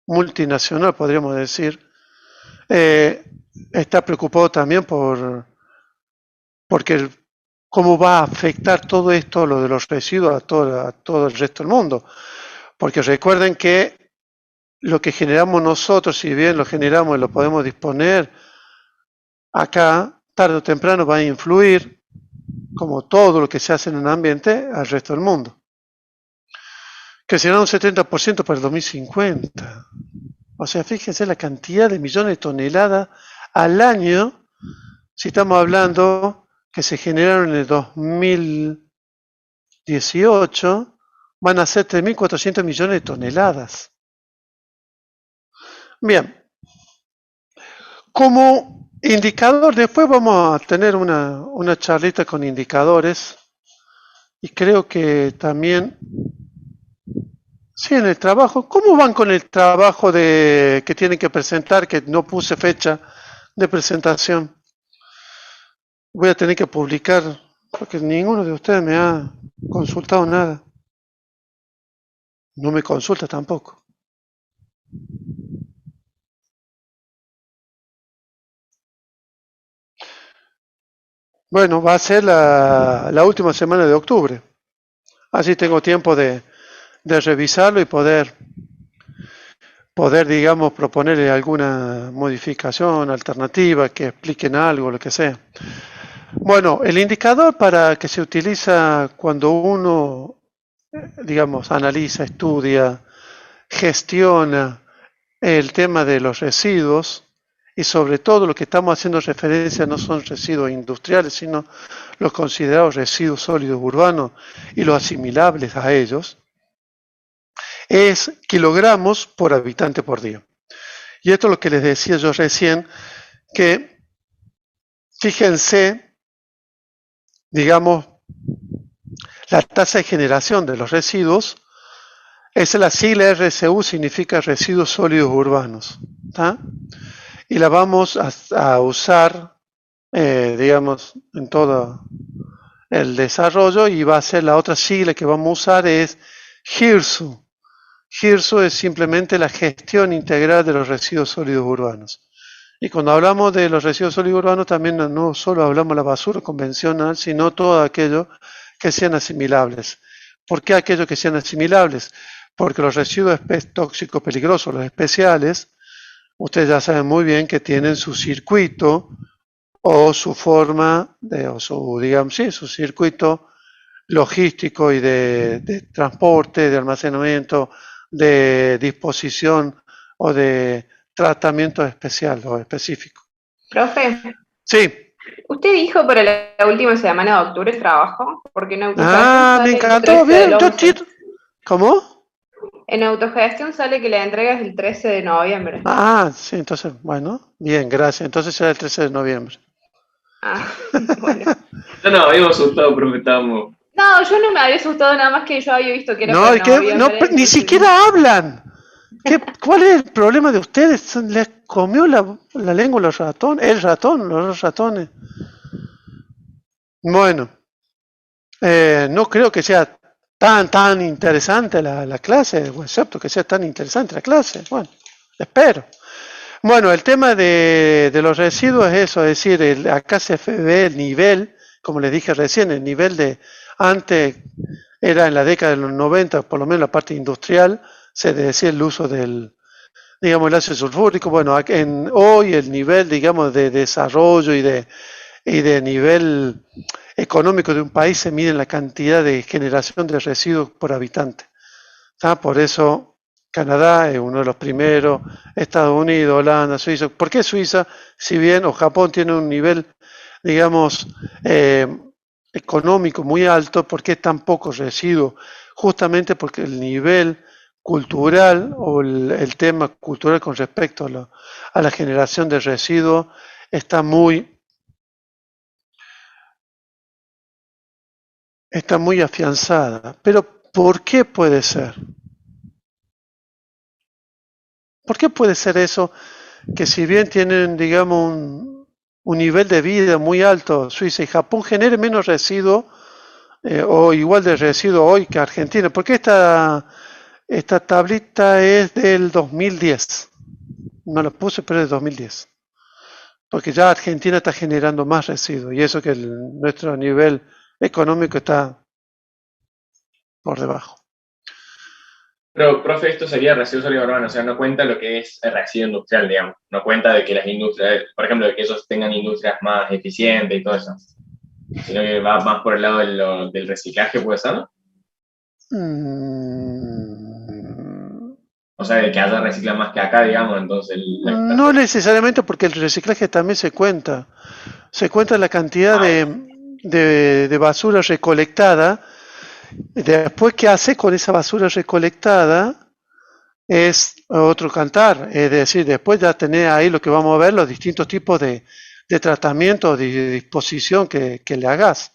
multinacional, podríamos decir, está preocupado también porque cómo va a afectar todo esto, lo de los residuos, a todo el resto del mundo. Porque recuerden que lo que generamos nosotros, si bien lo generamos y lo podemos disponer, acá, tarde o temprano va a influir, como todo lo que se hace en el ambiente, al resto del mundo. Que será un 70% para el 2050. O sea, fíjense la cantidad de millones de toneladas al año, si estamos hablando que se generaron en el 2018, van a ser 3.400 millones de toneladas. Bien. Como indicador, después vamos a tener una charlita con indicadores y creo que también, sí, en el trabajo. ¿Cómo van con el trabajo que tienen que presentar, que no puse fecha de presentación? Voy a tener que publicar Porque ninguno de ustedes me ha consultado nada. No me consulta tampoco. Bueno, va a ser la última semana de octubre. Así tengo tiempo de revisarlo y poder, digamos, proponerle alguna modificación, alternativa, que expliquen algo, lo que sea. Bueno, el indicador para que se utiliza cuando uno, digamos, analiza, estudia, gestiona el tema de los residuos, y sobre todo lo que estamos haciendo referencia no son residuos industriales, sino los considerados residuos sólidos urbanos y los asimilables a ellos, es kilogramos por habitante por día. Y esto es lo que les decía yo recién, que fíjense, digamos, la tasa de generación de los residuos, es la sigla RSU, significa residuos sólidos urbanos, ¿tá? Y la vamos a usar, digamos, en todo el desarrollo, y va a ser la otra sigla que vamos a usar es GIRSU. GIRSU es simplemente la gestión integral de los residuos sólidos urbanos. Y cuando hablamos de los residuos sólidos urbanos, también no solo hablamos de la basura convencional, sino todo aquello que sean asimilables. ¿Por qué aquellos que sean asimilables? Porque los residuos tóxicos peligrosos, los especiales, ustedes ya saben muy bien que tienen su circuito o su forma, o su, digamos, sí, su circuito logístico y de transporte, de almacenamiento, de disposición o de tratamiento especial o específico. Profe, Sí. usted dijo para la última semana de octubre el trabajo, porque en autogestión Me sale encantó, el 13 bien. del 11. ¿Cómo? En autogestión sale que la entrega es el 13 de noviembre. Sí, entonces, bueno, bien, gracias. Entonces será el 13 de noviembre. Bueno. No, habíamos asustado, profe, estábamos. No, yo no me había asustado, nada más que yo había visto que era No, para noviembre. ni siquiera hablan. ¿Cuál es el problema de ustedes? ¿Les comió la lengua los ratones? El ratón, los ratones. Bueno, no creo que sea tan interesante la clase, excepto que sea tan interesante la clase. Bueno, espero. Bueno, el tema de los residuos es eso, es decir, acá se ve el nivel, como les dije recién, el nivel de antes era en la década de los 90, por lo menos la parte industrial, se decía el uso del, digamos, el ácido sulfúrico. Bueno, hoy el nivel, digamos, de desarrollo y de nivel económico de un país se mide en la cantidad de generación de residuos por habitante. Por eso Canadá es uno de los primeros, Estados Unidos, Holanda, Suiza. ¿Por qué Suiza? Si bien o Japón tiene un nivel, digamos, económico muy alto, ¿por qué tan pocos residuos? Justamente porque el nivel cultural o el tema cultural con respecto a la generación de residuos está muy afianzada. Pero ¿por qué puede ser? ¿Por qué puede ser eso? Que si bien tienen, digamos, un nivel de vida muy alto, Suiza y Japón, genere menos residuos o igual de residuos hoy que Argentina. Porque esta tablita es del 2010. No la puse, pero es del 2010. Porque ya Argentina está generando más residuos y eso que nuestro nivel económico está por debajo. Pero, profe, esto sería residuo sólido urbano, o sea, no cuenta lo que es el residuo industrial, digamos. No cuenta de que las industrias, por ejemplo, de que ellos tengan industrias más eficientes y todo eso. Sino que va más por el lado del reciclaje, ¿puede ser? O sea, de que haya recicla más que acá, digamos, entonces... No necesariamente, porque el reciclaje también se cuenta. Se cuenta la cantidad de basura recolectada. Después, ¿qué hace con esa basura recolectada? Es otro cantar. Es decir, después ya tenés ahí lo que vamos a ver, los distintos tipos de tratamiento, de disposición que le hagas.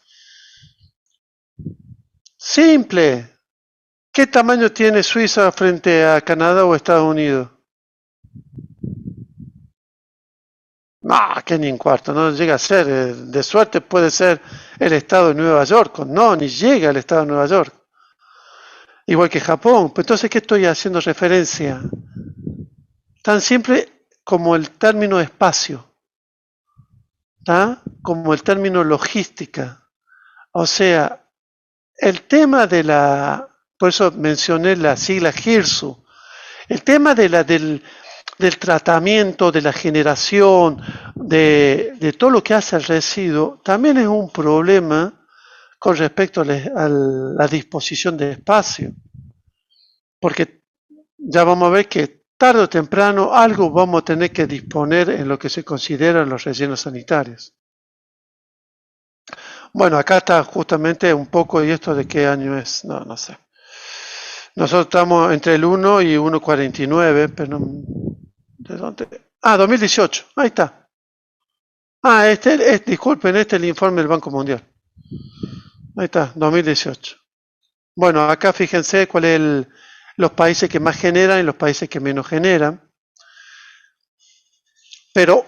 Simple. ¿Qué tamaño tiene Suiza frente a Canadá o Estados Unidos? No, que ni un cuarto, no llega a ser. De suerte puede ser el estado de Nueva York. No, ni llega al estado de Nueva York. Igual que Japón. Pues entonces, ¿qué estoy haciendo referencia? Tan simple como el término espacio, ¿tá? Como el término logística. O sea, el tema de por eso mencioné la sigla GIRSU, el tema del tratamiento, de la generación, de todo lo que hace el residuo, también es un problema con respecto a la disposición de espacio. Porque ya vamos a ver que tarde o temprano algo vamos a tener que disponer en lo que se consideran los rellenos sanitarios. Bueno, acá está justamente un poco, ¿y esto de qué año es? No sé. Nosotros estamos entre el 1 y 1,49, pero no, ¿de dónde? 2018, ahí está. Disculpen, este es el informe del Banco Mundial. Ahí está, 2018. Bueno, acá fíjense cuáles son los países que más generan y los países que menos generan. Pero,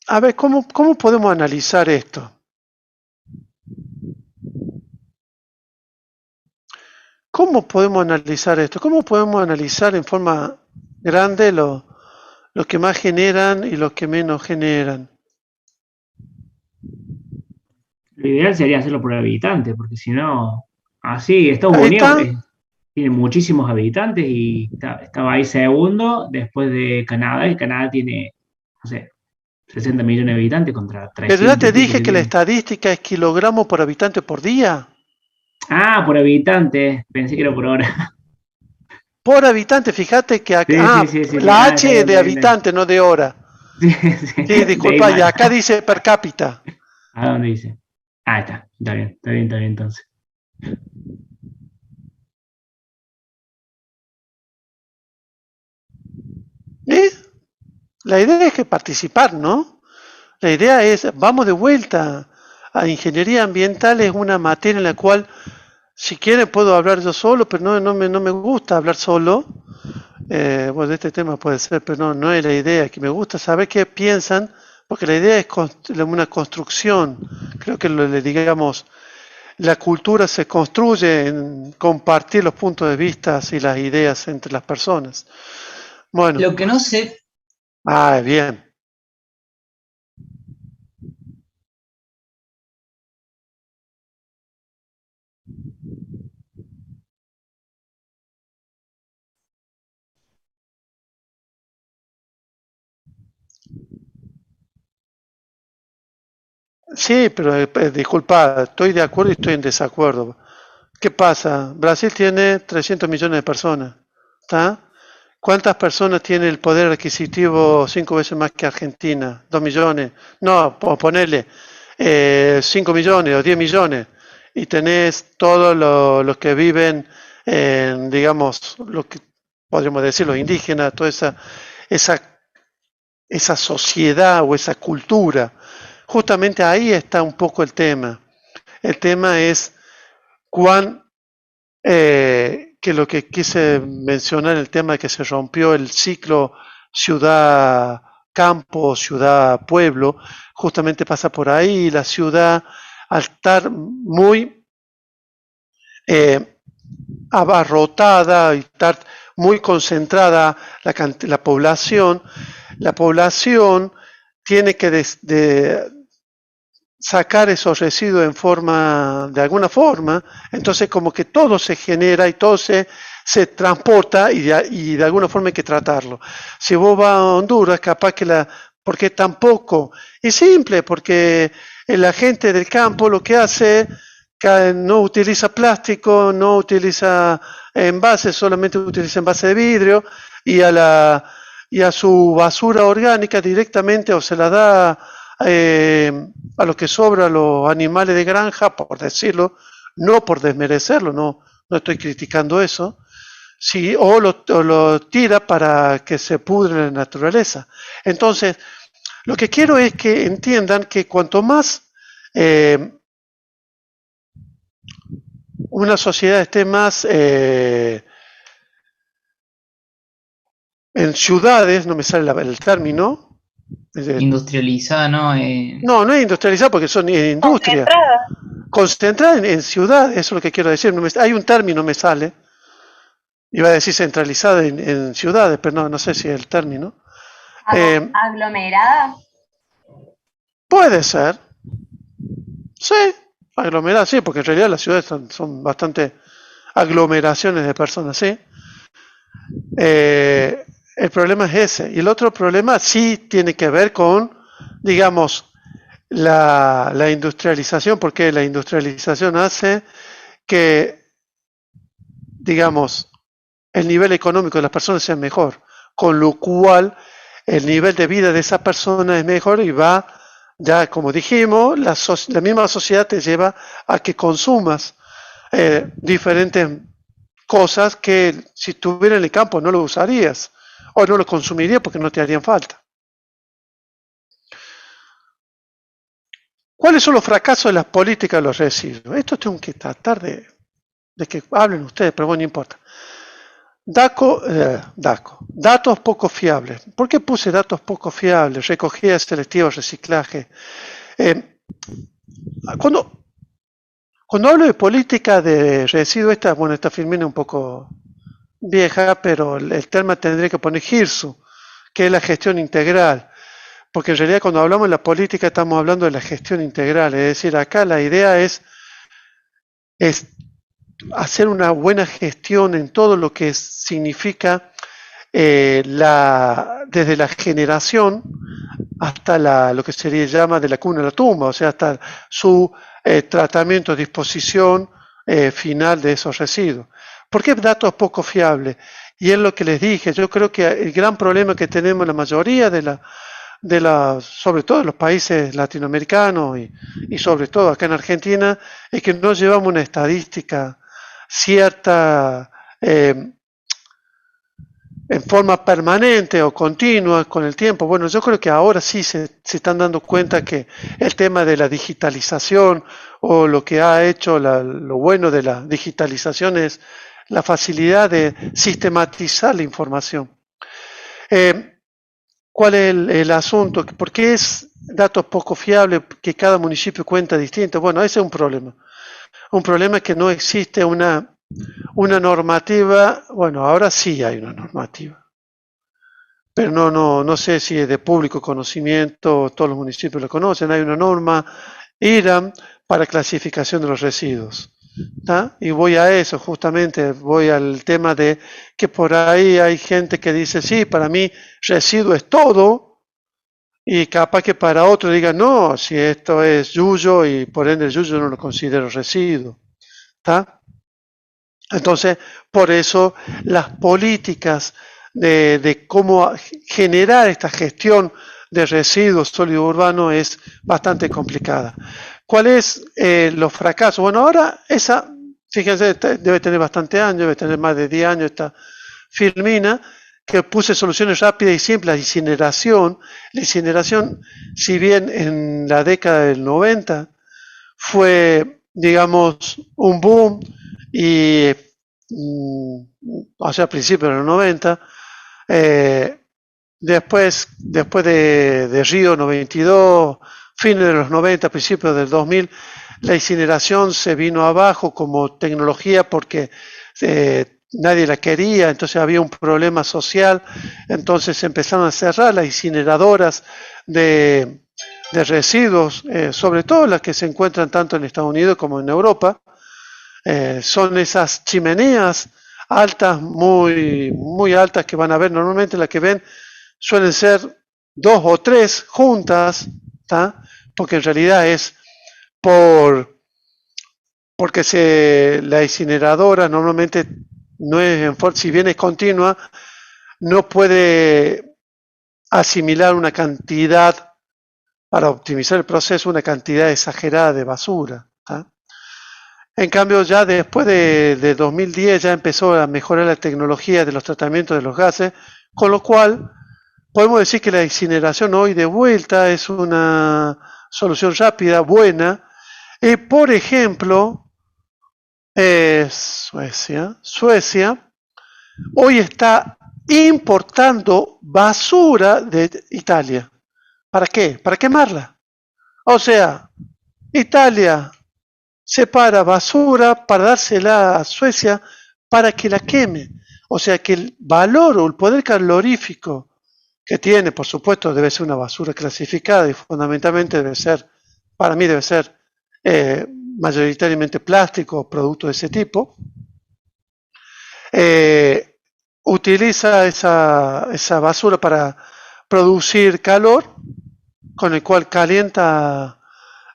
a ver, ¿cómo podemos analizar esto? ¿Cómo podemos analizar esto? ¿Cómo podemos analizar en forma grande los que más generan y los que menos generan? Lo ideal sería hacerlo por habitante, porque si no, así, Estados Ahí Unidos está. tiene muchísimos habitantes y estaba ahí segundo después de Canadá, y Canadá tiene, no sé, 60 millones de habitantes contra Pero ya 300 te y pico dije que que la tiene. estadística es kilogramos por habitante por día. Ah, por habitante, pensé que era por hora. Por habitante, fíjate que acá, Sí. la Ah, H es de está bien. habitante, no de hora. Sí, Leí disculpa, y mal. acá dice per cápita. ¿A dónde dice? Ah, está bien entonces. ¿Eh? La idea es que participar, ¿no? La idea es, vamos de vuelta a ingeniería ambiental, es una materia en la cual, si quieren, puedo hablar yo solo, pero no me gusta hablar solo. Bueno, de este tema puede ser, pero no es la idea, que me gusta saber qué piensan, porque la idea es una construcción. Creo que digamos, la cultura se construye en compartir los puntos de vista y las ideas entre las personas. Bueno, Lo que no sé, bien. Sí, pero disculpa, estoy de acuerdo y estoy en desacuerdo. ¿Qué pasa? Brasil tiene 300 millones de personas, ¿está? ¿Cuántas personas tiene el poder adquisitivo 5 veces más que Argentina? 2 millones. No, ponerle 5 millones o 10 millones. Y tenés todos los que viven digamos, lo que podríamos decir, los indígenas, toda esa, esa sociedad o esa cultura. Justamente ahí está un poco el tema. El tema es cuán que lo que quise mencionar, el tema de que se rompió el ciclo ciudad-campo, ciudad-pueblo, justamente pasa por ahí. La ciudad, al estar muy eh, abarrotada y estar muy concentrada la población tiene que sacar esos residuos de alguna forma, entonces como que todo se genera y todo se transporta y de alguna forma hay que tratarlo. Si vos vas a Honduras, capaz que porque tampoco, es simple, porque la gente del campo lo que hace, que no utiliza plástico, no utiliza envases, solamente utiliza envase de vidrio y a su basura orgánica directamente o se la da a lo que sobra a los animales de granja, por decirlo, no por desmerecerlo, no estoy criticando eso, sí, o lo tira para que se pudre la naturaleza. Entonces, lo que quiero es que entiendan que cuanto más una sociedad esté más en ciudades, no me sale el término. Industrializada, ¿no? No es industrializada porque son industria. Concentrada en ciudades, eso es lo que quiero decir. Hay un término, me sale. Iba a decir centralizada en ciudades, pero no sé si es el término. ¿Aglomerada? Puede ser. Sí, aglomerada, sí, porque en realidad las ciudades son bastante aglomeraciones de personas, sí. El problema es ese. Y el otro problema sí tiene que ver con, digamos, la industrialización, porque la industrialización hace que, digamos, el nivel económico de las personas sea mejor, con lo cual el nivel de vida de esa persona es mejor y va, ya como dijimos, la misma sociedad te lleva a que consumas diferentes cosas que si estuviera en el campo no lo usarías o no lo consumirías porque no te harían falta. ¿Cuáles son los fracasos de las políticas de los residuos? Esto tengo que tratar de que hablen ustedes, pero bueno, no importa. Datos poco fiables. ¿Por qué puse datos poco fiables? Recogida selectiva, reciclaje. Cuando hablo de política de residuos, esta filmina es un poco vieja, pero el tema tendría que poner GIRSU, que es la gestión integral. Porque en realidad cuando hablamos de la política estamos hablando de la gestión integral. Es decir, acá la idea es hacer una buena gestión en todo lo que significa desde la generación hasta lo que se llama de la cuna a la tumba, o sea, hasta su tratamiento, disposición final de esos residuos. ¿Por qué datos poco fiables? Y es lo que les dije, yo creo que el gran problema que tenemos en la mayoría sobre todo en los países latinoamericanos y sobre todo acá en Argentina, es que no llevamos una estadística cierta en forma permanente o continua con el tiempo. Bueno, yo creo que ahora sí se están dando cuenta que el tema de la digitalización o lo que ha hecho lo bueno de la digitalización es la facilidad de sistematizar la información. ¿Cuál es el asunto? ¿Por qué es datos poco fiables que cada municipio cuenta distinto? Bueno, ese es un problema. Un problema es que no existe una normativa. Bueno, ahora sí hay una normativa. Pero no sé si es de público conocimiento, todos los municipios lo conocen. Hay una norma IRAM para clasificación de los residuos. ¿Tá? Y voy a eso, justamente, voy al tema de que por ahí hay gente que dice, sí, para mí residuo es todo, y capaz que para otro diga, no, si esto es yuyo y por ende el yuyo no lo considero residuo. ¿Tá? Entonces, por eso las políticas de cómo generar esta gestión de residuos sólidos urbanos es bastante complicada. ¿Cuáles los fracasos? Bueno, ahora fíjense, debe tener bastante años, debe tener más de 10 años esta filmina, que puse soluciones rápidas y simples. La incineración, si bien en la década del 90 fue, digamos, un boom y, o sea, a principios de los 90, después de Río 92, fines de los 90, principios del 2000, la incineración se vino abajo como tecnología porque nadie la quería, entonces había un problema social, entonces empezaron a cerrar las incineradoras de residuos, sobre todo las que se encuentran tanto en Estados Unidos como en Europa. Son esas chimeneas altas, muy, muy altas que van a ver, normalmente las que ven suelen ser 2 o 3 juntas, ¿tá? Porque en realidad es porque la incineradora normalmente no es, si bien es continua, no puede asimilar una cantidad, para optimizar el proceso, una cantidad exagerada de basura, ¿tá? En cambio, ya después de 2010 ya empezó a mejorar la tecnología de los tratamientos de los gases, con lo cual podemos decir que la incineración hoy de vuelta es una solución rápida, buena. Por ejemplo, Suecia hoy está importando basura de Italia. ¿Para qué? Para quemarla. O sea, Italia separa basura para dársela a Suecia para que la queme. O sea que el valor o el poder calorífico que tiene, por supuesto, debe ser una basura clasificada y fundamentalmente debe ser, para mí debe ser mayoritariamente plástico o producto de ese tipo. Utiliza esa basura para producir calor, con el cual calienta,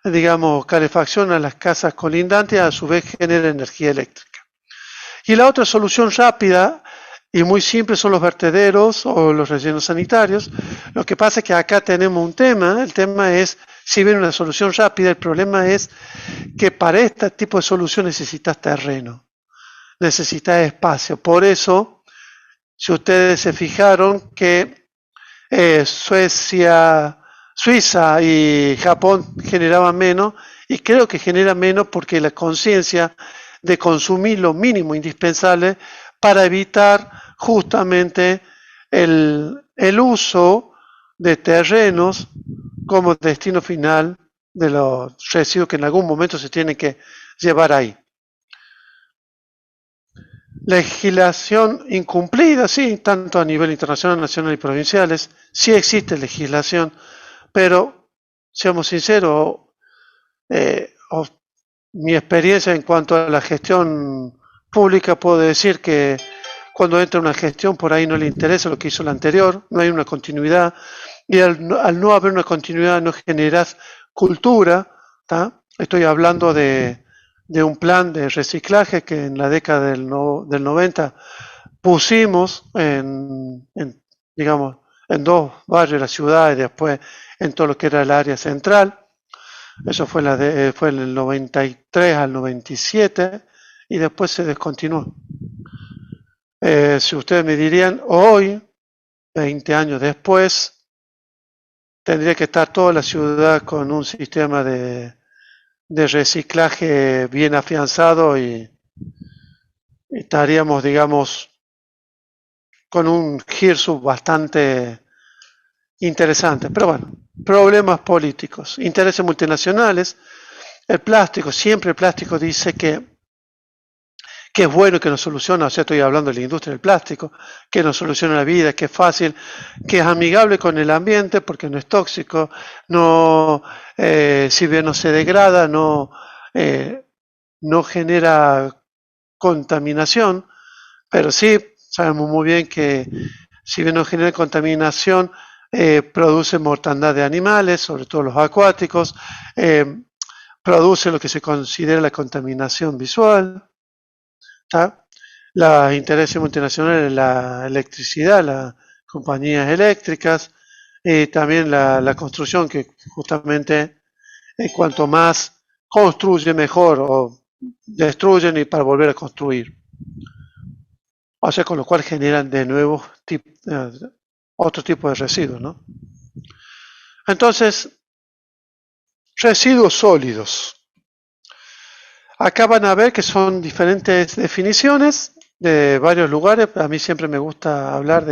digamos, calefacción a las casas colindantes, a su vez genera energía eléctrica. Y la otra solución rápida y muy simple son los vertederos o los rellenos sanitarios. Lo que pasa es que acá tenemos un tema, el tema es, si bien una solución rápida, el problema es que para este tipo de solución necesitas terreno, necesitas espacio. Por eso, si ustedes se fijaron que Suiza y Japón generaban menos, y creo que generan menos porque la conciencia de consumir lo mínimo indispensable para evitar justamente el uso de terrenos como destino final de los residuos que en algún momento se tienen que llevar ahí. Legislación incumplida, sí, tanto a nivel internacional, nacional y provinciales, sí existe legislación, pero seamos sinceros, mi experiencia en cuanto a la gestión pública, puedo decir que cuando entra una gestión por ahí no le interesa lo que hizo la anterior, no hay una continuidad, y al no haber una continuidad no generas cultura, ¿tá? Estoy hablando de un plan de reciclaje que en la década del 90 pusimos digamos, en 2 barrios de la ciudad y después en todo lo que era el área central. Eso fue en el 93 al 97 y después se descontinuó. Si ustedes me dirían, hoy, 20 años después, tendría que estar toda la ciudad con un sistema de reciclaje bien afianzado y estaríamos, digamos, con un GIRSU bastante interesante. Pero bueno, problemas políticos, intereses multinacionales, el plástico, siempre el plástico dice que es bueno, que nos soluciona, o sea, estoy hablando de la industria del plástico, que nos soluciona la vida, que es fácil, que es amigable con el ambiente porque no es tóxico, no, si bien no se degrada, no genera contaminación, pero sí sabemos muy bien que si bien no genera contaminación, produce mortandad de animales, sobre todo los acuáticos, produce lo que se considera la contaminación visual. ¿Tá? Los intereses multinacionales, la electricidad, las compañías eléctricas y también la construcción, que justamente cuanto más construye mejor, o destruyen y para volver a construir. O sea, con lo cual generan de nuevo otro tipo de residuos, ¿no? Entonces, residuos sólidos. Acá van a ver que son diferentes definiciones de varios lugares. A mí siempre me gusta hablar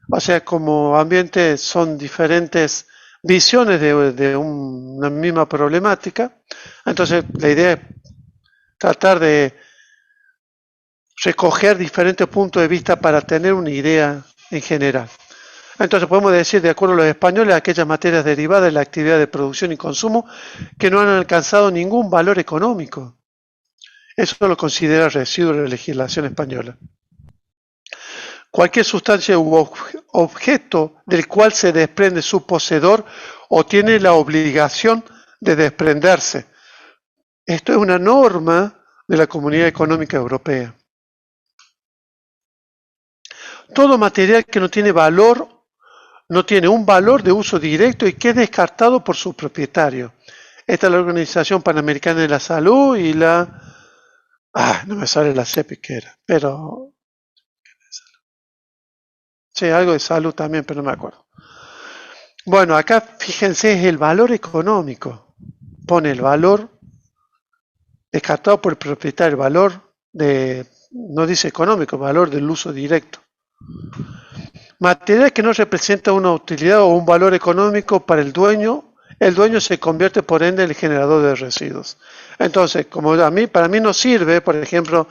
o sea, como ambiente son diferentes visiones de una misma problemática. Entonces, la idea es tratar de recoger diferentes puntos de vista para tener una idea en general. Entonces podemos decir, de acuerdo a los españoles, aquellas materias derivadas de la actividad de producción y consumo que no han alcanzado ningún valor económico. Eso lo considera residuo de la legislación española. Cualquier sustancia u objeto del cual se desprende su poseedor o tiene la obligación de desprenderse. Esto es una norma de la Comunidad Económica Europea. Todo material que no tiene un valor de uso directo y que es descartado por su propietario. Esta es la Organización Panamericana de la Salud y no me sale la CEPI que era, pero sí, algo de salud también, pero no me acuerdo. Bueno, acá fíjense, es el valor económico. Pone el valor descartado por el propietario, el valor no dice económico, valor del uso directo. Material que no representa una utilidad o un valor económico para el dueño se convierte por ende en el generador de residuos. Entonces, como para mí no sirve, por ejemplo,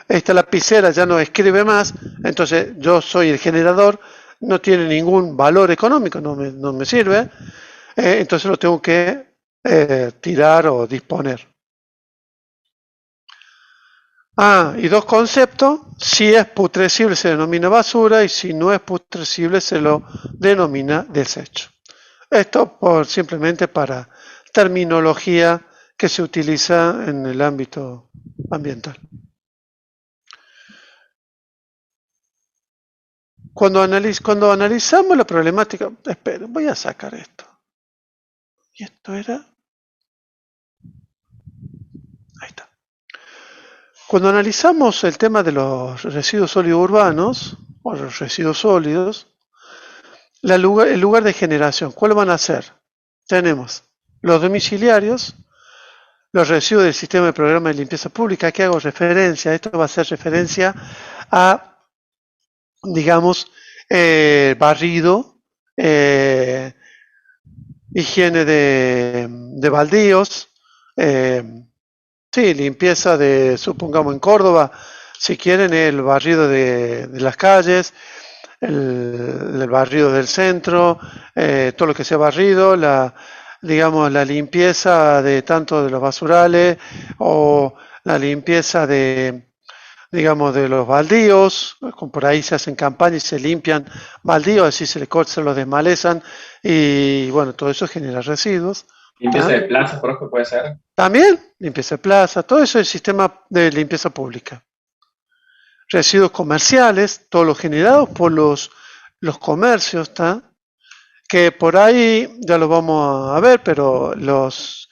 esta lapicera ya no escribe más, entonces yo soy el generador, no tiene ningún valor económico, no me sirve, entonces lo tengo que tirar o disponer. Y dos conceptos: si es putrescible se denomina basura y si no es putrescible se lo denomina desecho. Esto simplemente para terminología que se utiliza en el ámbito ambiental. Cuando analizamos la problemática, esperen, voy a sacar esto. ¿Y esto era? Ahí está. Cuando analizamos el tema de los residuos sólidos urbanos, o los residuos sólidos, el lugar de generación, ¿cuál van a ser? Tenemos los domiciliarios, los residuos del sistema de programa de limpieza pública. Aquí hago referencia, esto va a ser referencia a, digamos, barrido, higiene de baldíos, sí, limpieza supongamos en Córdoba, si quieren, el barrido de las calles, el barrido del centro, todo lo que sea barrido, digamos, la limpieza de tanto de los basurales o la limpieza digamos, de los baldíos. Por ahí se hacen campañas y se limpian baldíos, así se los desmalezan y bueno, todo eso genera residuos. Limpieza de plazas, por ejemplo, puede ser. También, limpieza de plaza, todo eso es el sistema de limpieza pública. Residuos comerciales, todos los generados por los comercios, ¿está? Que por ahí ya lo vamos a ver, pero los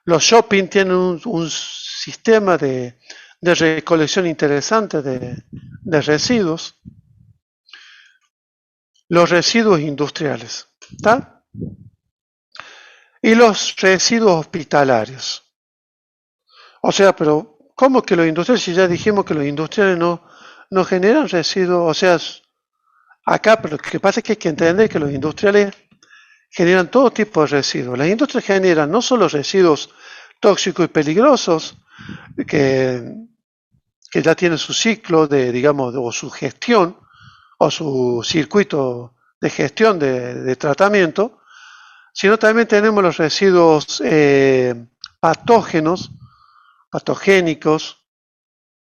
shopping tienen un sistema de recolección interesante de residuos. Los residuos industriales, ¿está? Y los residuos hospitalarios. O sea, pero ¿cómo que los industriales? Si ya dijimos que los industriales no generan residuos, o sea, acá, pero lo que pasa es que hay que entender que los industriales generan todo tipo de residuos. Las industrias generan no solo residuos tóxicos y peligrosos, que ya tienen su ciclo digamos, o su gestión, o su circuito de gestión de tratamiento, sino también tenemos los residuos patogénicos,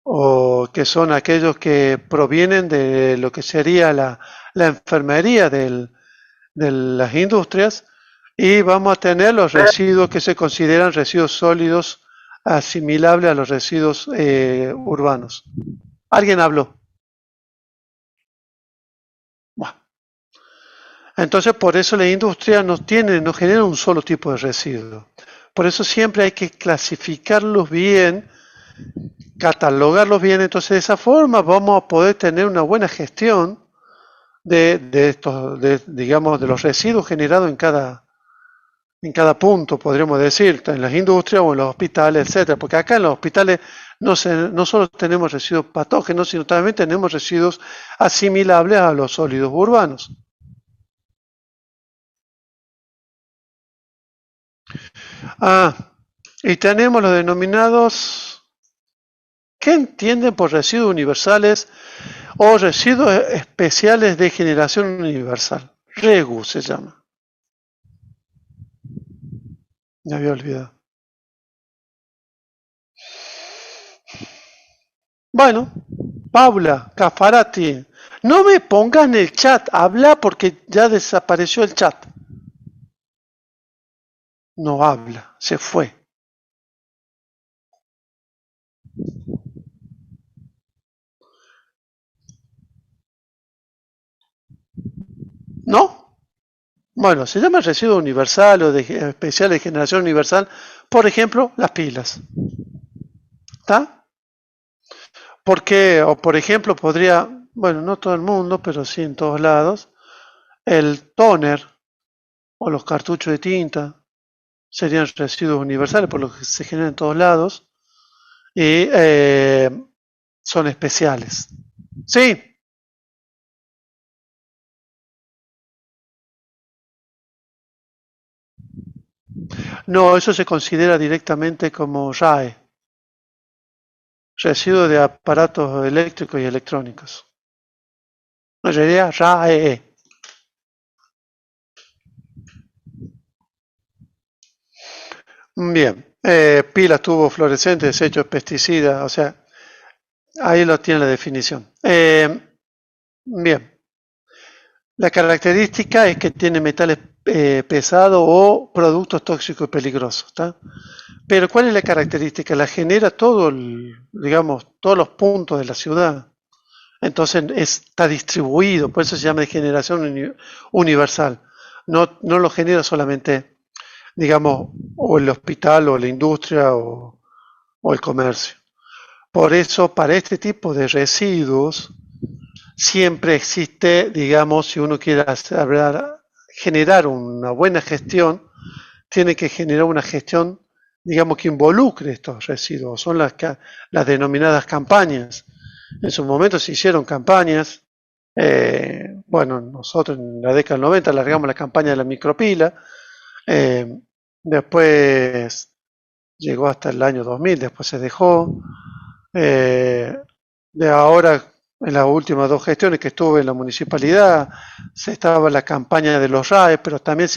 o que son aquellos que provienen de lo que sería la enfermería de las industrias, y vamos a tener los residuos que se consideran residuos sólidos asimilables a los residuos urbanos. ¿Alguien habló? Bueno. Entonces, por eso la industria no genera un solo tipo de residuo. Por eso siempre hay que clasificarlos bien, catalogarlos bien. Entonces, de esa forma vamos a poder tener una buena gestión digamos, de los residuos generados en cada punto, podríamos decir, en las industrias o en los hospitales, etcétera. Porque acá en los hospitales no solo tenemos residuos patógenos, sino también tenemos residuos asimilables a los sólidos urbanos. Y tenemos los denominados, ¿qué entienden por residuos universales o residuos especiales de generación universal? REGU se llama. Me había olvidado. Bueno, Paula, Cafarati, no me pongas en el chat, habla porque ya desapareció el chat. No habla, se fue. ¿No? Bueno, se llama residuo universal o especial de generación universal, por ejemplo, las pilas. ¿Está? Porque, o por ejemplo, podría, bueno, no todo el mundo, pero sí en todos lados, el tóner o los cartuchos de tinta serían residuos universales por lo que se generan en todos lados y son especiales. Sí. No, eso se considera directamente como RAE, residuo de aparatos eléctricos y electrónicos. No, sería RAE. Bien, pilas, tubos fluorescentes, desechos, pesticidas, o sea, ahí lo tiene la definición. Bien, la característica es que tiene metales pesados o productos tóxicos y peligrosos, ¿está? Pero ¿cuál es la característica? La genera todo, digamos, todos los puntos de la ciudad. Entonces está distribuido, por eso se llama de generación universal. No lo genera solamente, digamos, o el hospital o la industria o el comercio. Por eso, para este tipo de residuos, siempre existe, digamos, si uno quiere generar una buena gestión, tiene que generar una gestión, digamos, que involucre estos residuos. Son las denominadas campañas. En su momento se hicieron campañas. Bueno, nosotros en la década del 90 largamos la campaña de la micropila. Después llegó hasta el año 2000, después se dejó. De ahora, en las últimas 2 gestiones que estuve en la municipalidad, se estaba la campaña de los RAE, pero también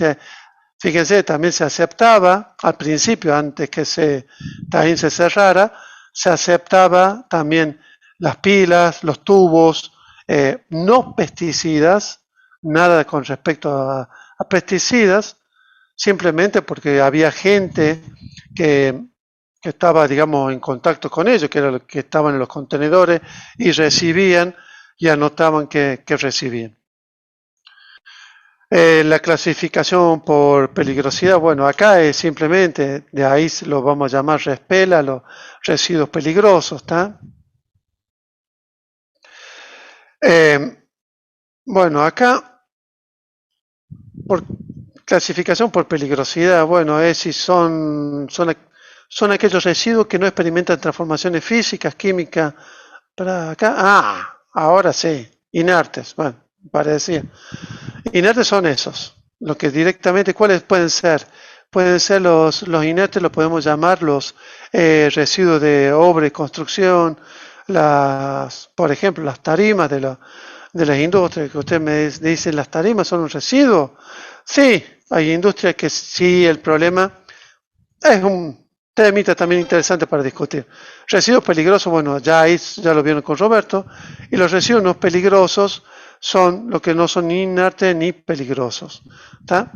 fíjense, también se aceptaba, al principio, antes que también se cerrara, se aceptaba también las pilas, los tubos, no pesticidas, nada con respecto a pesticidas, simplemente porque había gente que estaba, digamos, en contacto con ellos, que eran los que estaban en los contenedores y recibían y anotaban que recibían. La clasificación por peligrosidad, bueno, acá es simplemente, de ahí lo vamos a llamar RESPELA, los residuos peligrosos, ¿está? Bueno, acá, por clasificación por peligrosidad, bueno, es si son aquellos residuos que no experimentan transformaciones físicas, químicas, para acá, ahora sí, inertes, bueno, parecía. Inertes son esos, los que directamente, ¿cuáles pueden ser? Pueden ser los inertes, los podemos llamar los residuos de obra y construcción, por ejemplo, las tarimas de las industrias, que usted me dice, las tarimas son un residuo. Sí, hay industrias que sí, el problema es un temita también interesante para discutir. Residuos peligrosos, bueno, ya lo vieron con Roberto, y los residuos no peligrosos son los que no son ni inertes ni peligrosos. ¿Está?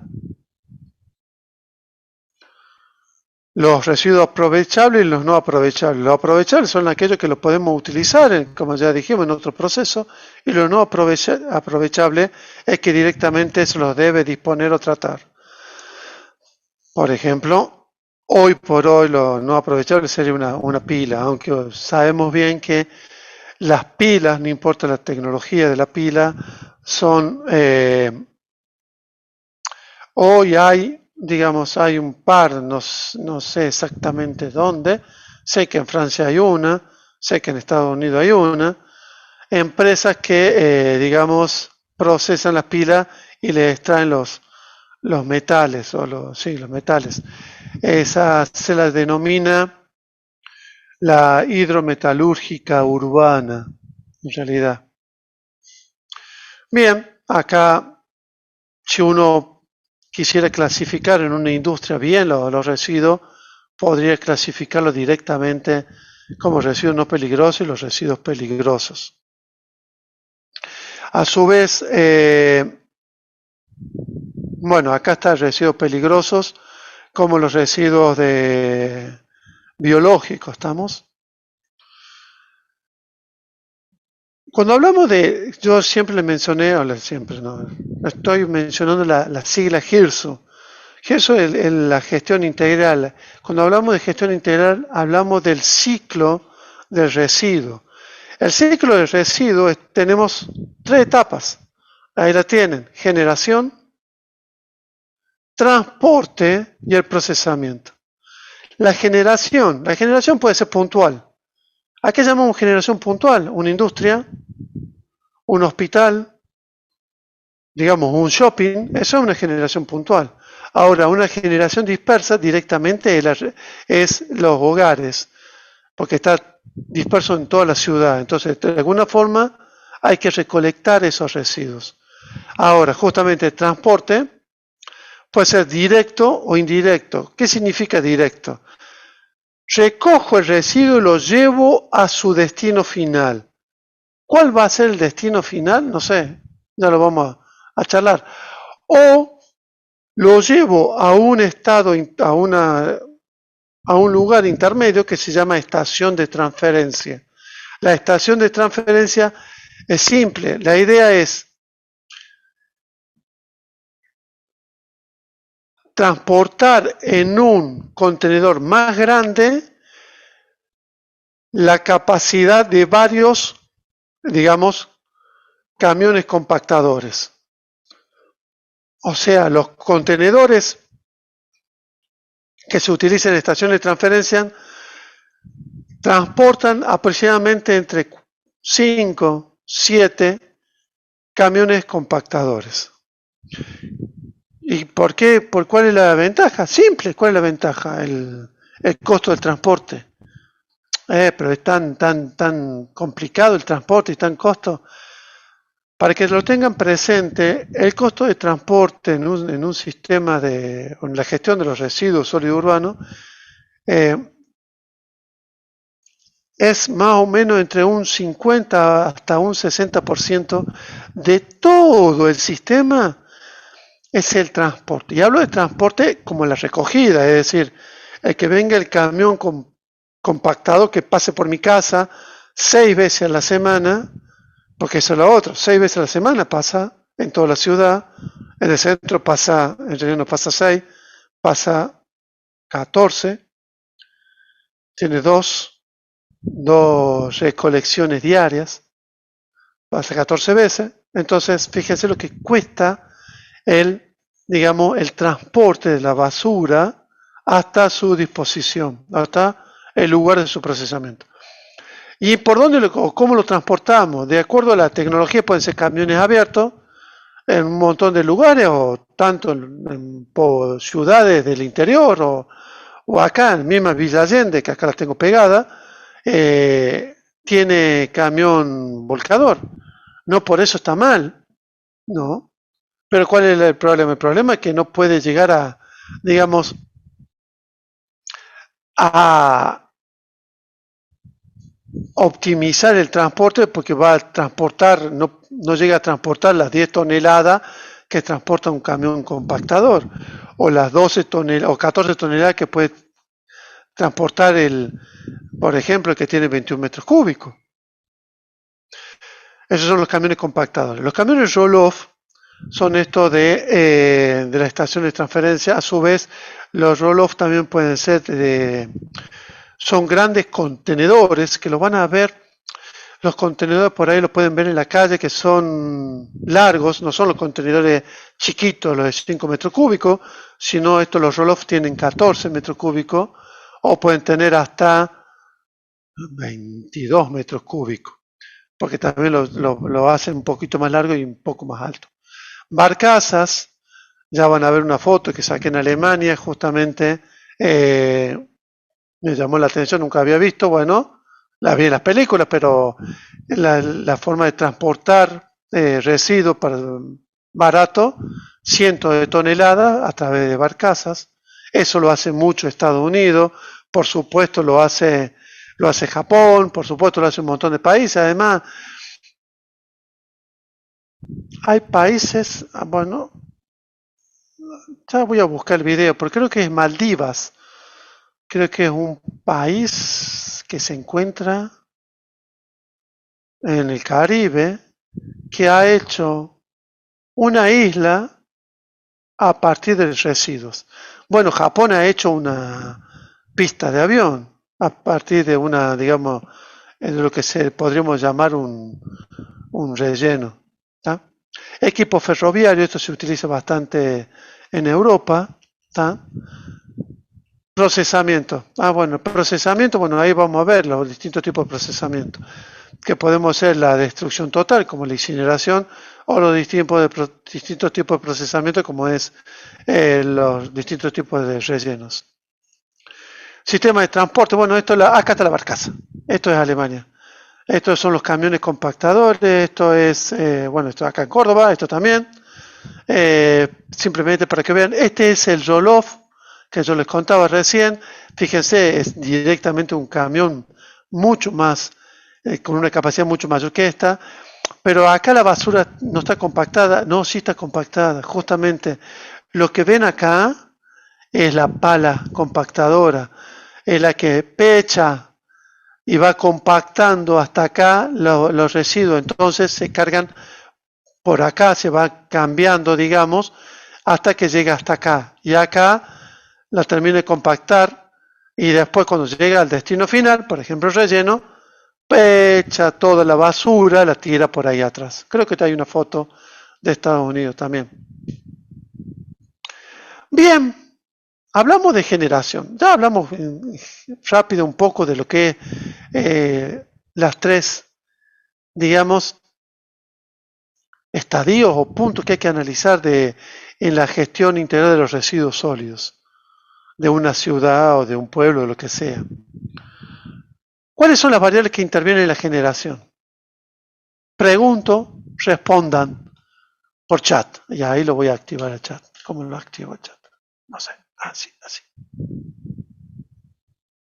Los residuos aprovechables y los no aprovechables. Los aprovechables son aquellos que los podemos utilizar, como ya dijimos, en otro proceso, y los no aprovechables es que directamente se los debe disponer o tratar. Por ejemplo, hoy por hoy lo no aprovechable sería una pila, aunque sabemos bien que las pilas, no importa la tecnología de la pila, son hoy hay un par, no sé exactamente dónde, sé que en Francia hay una, sé que en Estados Unidos hay una, empresas que, digamos, procesan las pilas y le extraen los metales, los metales. Esa se la denomina la hidrometalúrgica urbana, en realidad. Bien, acá, si uno quisiera clasificar en una industria bien los residuos, podría clasificarlo directamente como residuos no peligrosos y los residuos peligrosos. A su vez, bueno, acá están residuos peligrosos como los residuos biológicos, ¿estamos? Cuando hablamos yo siempre le mencioné, estoy mencionando la sigla GIRSO. GIRSO es la gestión integral. Cuando hablamos de gestión integral, hablamos del ciclo del residuo. El ciclo del residuo tenemos 3 etapas. Ahí la tienen: generación, transporte y el procesamiento. La generación puede ser puntual. ¿A qué llamamos generación puntual? Una industria, un hospital, digamos un shopping, eso es una generación puntual. Ahora, una generación dispersa directamente es los hogares, porque está disperso en toda la ciudad. Entonces, de alguna forma, hay que recolectar esos residuos. Ahora, justamente el transporte puede ser directo o indirecto. ¿Qué significa directo? Recojo el residuo y lo llevo a su destino final. ¿Cuál va a ser el destino final? No sé, ya lo vamos a charlar. O lo llevo a un estado, a un lugar intermedio que se llama estación de transferencia. La estación de transferencia es simple. La idea es transportar en un contenedor más grande la capacidad de varios, digamos, camiones compactadores. O sea, los contenedores que se utilizan en estaciones de transferencia transportan aproximadamente entre 5, 7 camiones compactadores. ¿Y por qué? ¿Por cuál es la ventaja? Simple, ¿cuál es la ventaja? El costo del transporte. Pero es tan complicado el transporte y tan costo. Para que lo tengan presente, el costo de transporte en un sistema en la gestión de los residuos sólidos urbanos es más o menos entre un 50 hasta un 60% de todo el sistema es el transporte. Y hablo de transporte como la recogida, es decir, el que venga el camión compactado que pase por mi casa 6 veces a la semana, porque eso es lo otro, 6 veces a la semana pasa en toda la ciudad, en el centro pasa, en realidad no pasa 6, pasa 14, tiene dos recolecciones diarias, pasa 14 veces, entonces fíjense lo que cuesta el transporte de la basura hasta su disposición, hasta el lugar de su procesamiento. ¿Y por dónde cómo lo transportamos? De acuerdo a la tecnología, pueden ser camiones abiertos en un montón de lugares, o tanto en ciudades del interior, o acá en misma Villa Allende, que acá la tengo pegada, tiene camión volcador. No por eso está mal, no. Pero ¿cuál es el problema? El problema es que no puede llegar a, digamos, a optimizar el transporte, porque va a transportar, no llega a transportar las 10 toneladas que transporta un camión compactador, o las 12 toneladas o 14 toneladas que puede transportar por ejemplo, el que tiene 21 metros cúbicos. Esos son los camiones compactadores. Los camiones roll-off son estos de la estación de transferencia. A su vez, los roll-off también pueden ser son grandes contenedores que los van a ver. Los contenedores por ahí los pueden ver en la calle, que son largos, no son los contenedores chiquitos, los de 5 metros cúbicos, sino los roll-off tienen 14 metros cúbicos o pueden tener hasta 22 metros cúbicos, porque también lo hacen un poquito más largo y un poco más alto. Barcazas, ya van a ver una foto que saqué en Alemania, justamente me llamó la atención, nunca había visto, bueno, la vi en las películas, pero la forma de transportar residuos barato, cientos de toneladas a través de barcazas. Eso lo hace mucho Estados Unidos, por supuesto lo hace Japón, por supuesto lo hace un montón de países. Además, hay países, bueno, ya voy a buscar el video, porque creo que es Maldivas. Creo que es un país que se encuentra en el Caribe, que ha hecho una isla a partir de residuos. Bueno, Japón ha hecho una pista de avión a partir de una, digamos, de lo que podríamos llamar un relleno. ¿Tá? Equipo ferroviario, esto se utiliza bastante en Europa. ¿Tá? Procesamiento. Procesamiento, ahí vamos a ver los distintos tipos de procesamiento, que podemos hacer la destrucción total, como la incineración, o los distintos tipos de procesamiento, como es los distintos tipos de rellenos. Sistema de transporte, bueno, acá está la barcaza, esto es Alemania. Estos son los camiones compactadores, esto es, bueno, esto acá en Córdoba, esto también. Simplemente para que vean, este es el Rohloff que yo les contaba recién. Fíjense, es directamente un camión mucho más, con una capacidad mucho mayor que esta. Pero acá la basura no está compactada, no, sí está compactada. Justamente lo que ven acá es la pala compactadora, es la que pecha y va compactando hasta acá los residuos. Entonces se cargan por acá, se va cambiando, digamos, hasta que llega hasta acá. Y acá la termina de compactar y después cuando llega al destino final, por ejemplo el relleno, pecha toda la basura, la tira por ahí atrás. Creo que hay una foto de Estados Unidos también. Bien, hablamos de generación. Ya hablamos rápido un poco de lo que es las tres, digamos, estadios o puntos que hay que analizar en la gestión integral de los residuos sólidos de una ciudad o de un pueblo, o lo que sea. ¿Cuáles son las variables que intervienen en la generación? Pregunto, respondan por chat. Y ahí lo voy a activar el chat. ¿Cómo lo activo el chat? No sé. Así.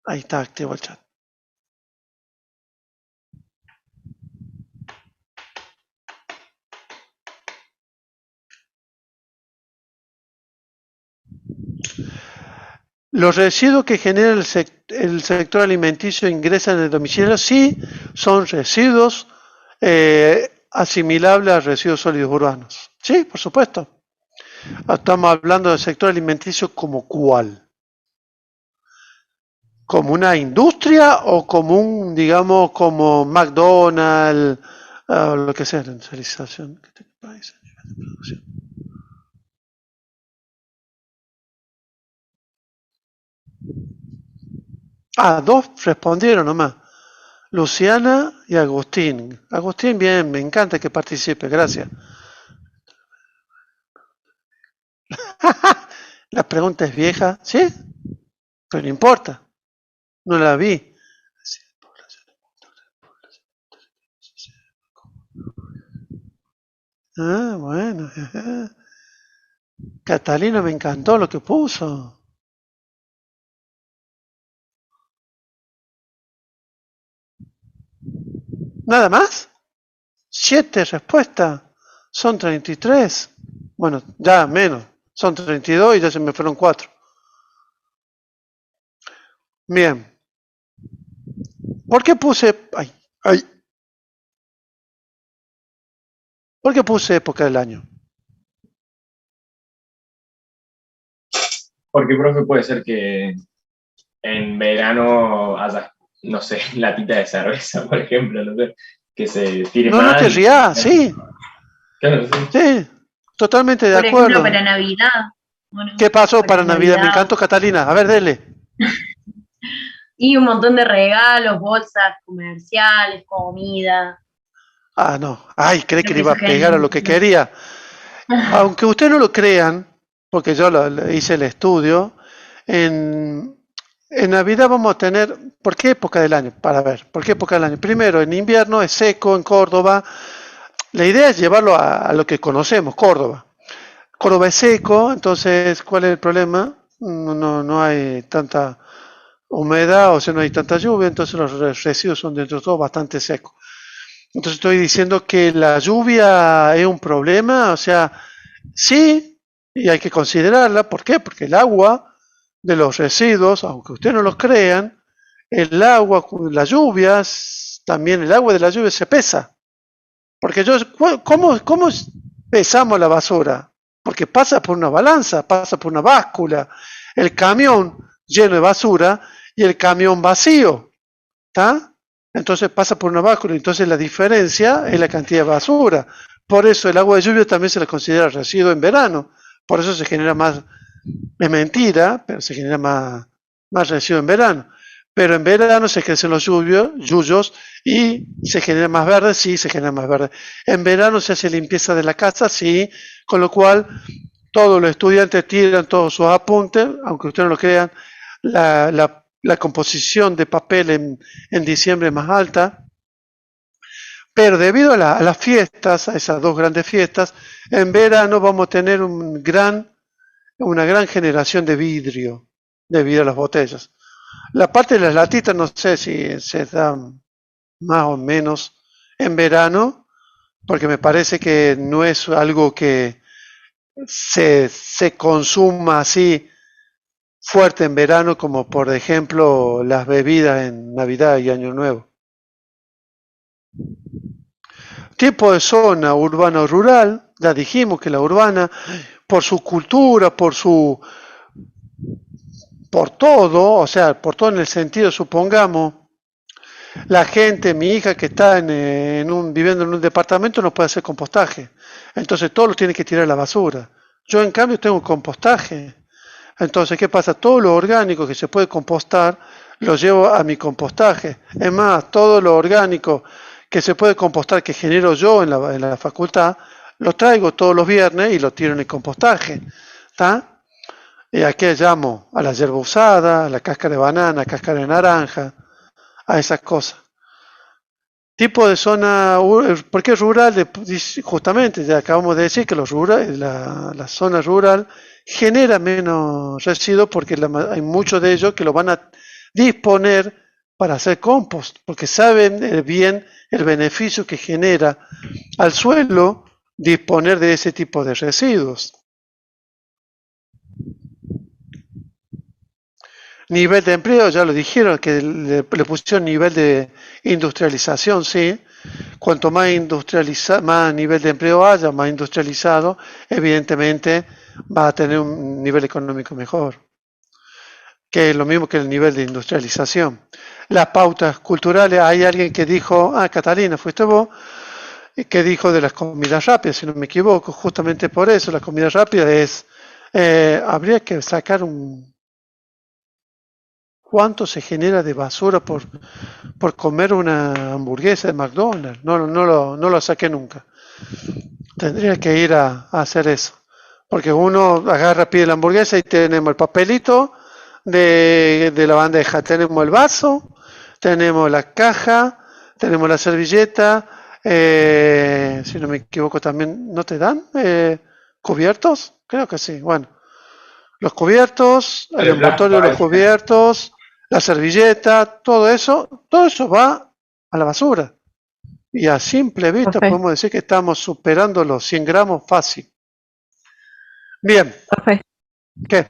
Ahí está activo el chat. Los residuos que genera el sector alimenticio ingresan en el domicilio, sí, son residuos asimilables a residuos sólidos urbanos. Sí, por supuesto. Estamos hablando del sector alimenticio como cuál. ¿Como una industria o como un, digamos, como McDonald's, lo que sea, la industrialización? Dos respondieron nomás. Luciana y Agustín. Agustín, bien, me encanta que participe, gracias. La pregunta es vieja, ¿sí? Pero no importa. No la vi. Ah, bueno. Catalina, me encantó lo que puso. ¿Nada más? 7 respuestas. Son 33. Bueno, ya menos. Son 32 y ya se me fueron 4. Bien. ¿Por qué puse... Ay. ¿Por qué puse época del año? Porque, profe, puede ser que en verano haya, no sé, latita de cerveza, por ejemplo, no sé, que se tire No, mal. no te rías, sí. Claro, sí. Sí, totalmente de Por acuerdo. ejemplo, para Navidad. Bueno, ¿Qué pasó para Navidad? Me encantó, Catalina. A ver, dele. Y un montón de regalos, bolsas comerciales, comida. Ah, no. Ay, creí que le iba a Eso pegar a lo que quería. Aunque ustedes no lo crean, porque yo hice el estudio, en Navidad vamos a tener... ¿Por qué época del año? Para ver, ¿por qué época del año? Primero, en invierno es seco en Córdoba. La idea es llevarlo a lo que conocemos, Córdoba. Córdoba es seco, entonces, ¿cuál es el problema? No hay tanta humedad, o sea, no hay tanta lluvia, entonces los residuos son dentro de todo bastante secos. Entonces estoy diciendo que la lluvia es un problema, o sea, sí, y hay que considerarla. ¿Por qué? Porque el agua de los residuos, aunque ustedes no los crean, el agua, las lluvias, también el agua de la lluvia se pesa. Porque ¿cómo pesamos la basura? Porque pasa por una balanza, pasa por una báscula. El camión lleno de basura y el camión vacío, ¿está? Entonces pasa por una báscula, entonces la diferencia es la cantidad de basura. Por eso el agua de lluvia también se la considera residuo en verano. Por eso se genera más, es mentira, pero se genera más residuo en verano. pero en verano se crecen los yuyos y se genera más verde, sí, se genera más verde. En verano se hace limpieza de la casa, sí, con lo cual todos los estudiantes tiran todos sus apuntes, aunque ustedes no lo crean, la composición de papel en diciembre es más alta, pero debido a las fiestas, a esas dos grandes fiestas, en verano vamos a tener una gran generación de vidrio debido a las botellas. La parte de las latitas no sé si se da más o menos en verano, porque me parece que no es algo que se consuma así fuerte en verano como por ejemplo las bebidas en Navidad y Año Nuevo. Tipo de zona urbana o rural, ya dijimos que la urbana, por su cultura, por todo, o sea, por todo en el sentido, supongamos, la gente, mi hija que está viviendo en un departamento no puede hacer compostaje, entonces todo lo tiene que tirar a la basura. Yo en cambio tengo compostaje, entonces ¿qué pasa? Todo lo orgánico que se puede compostar lo llevo a mi compostaje. Es más, todo lo orgánico que se puede compostar que genero yo en la facultad, lo traigo todos los viernes y lo tiro en el compostaje. ¿Está? Y aquí llamo a la yerba usada, a la cáscara de banana, cáscara de naranja, a esas cosas. Tipo de zona, ¿por qué rural? Justamente, ya acabamos de decir que la zona rural genera menos residuos porque hay muchos de ellos que lo van a disponer para hacer compost, porque saben bien el beneficio que genera al suelo disponer de ese tipo de residuos. Nivel de empleo, ya lo dijeron, que le pusieron nivel de industrialización, sí. Cuanto más más nivel de empleo haya, más industrializado, evidentemente va a tener un nivel económico mejor, que es lo mismo que el nivel de industrialización. Las pautas culturales, hay alguien que dijo, Catalina, fuiste vos, que dijo de las comidas rápidas, si no me equivoco, justamente por eso, la comida rápida habría que sacar ¿cuánto se genera de basura por comer una hamburguesa de McDonald's? No lo saqué nunca. Tendría que ir a hacer eso. Porque uno agarra, pide la hamburguesa y tenemos el papelito de la bandeja, tenemos el vaso, tenemos la caja, tenemos la servilleta, si no me equivoco también, ¿no te dan cubiertos? Creo que sí, bueno. Los cubiertos, el envoltorio de los cubiertos, la servilleta, todo eso va a la basura. Y a simple vista podemos decir que estamos superando los 100 gramos fácil. Bien. ¿Qué?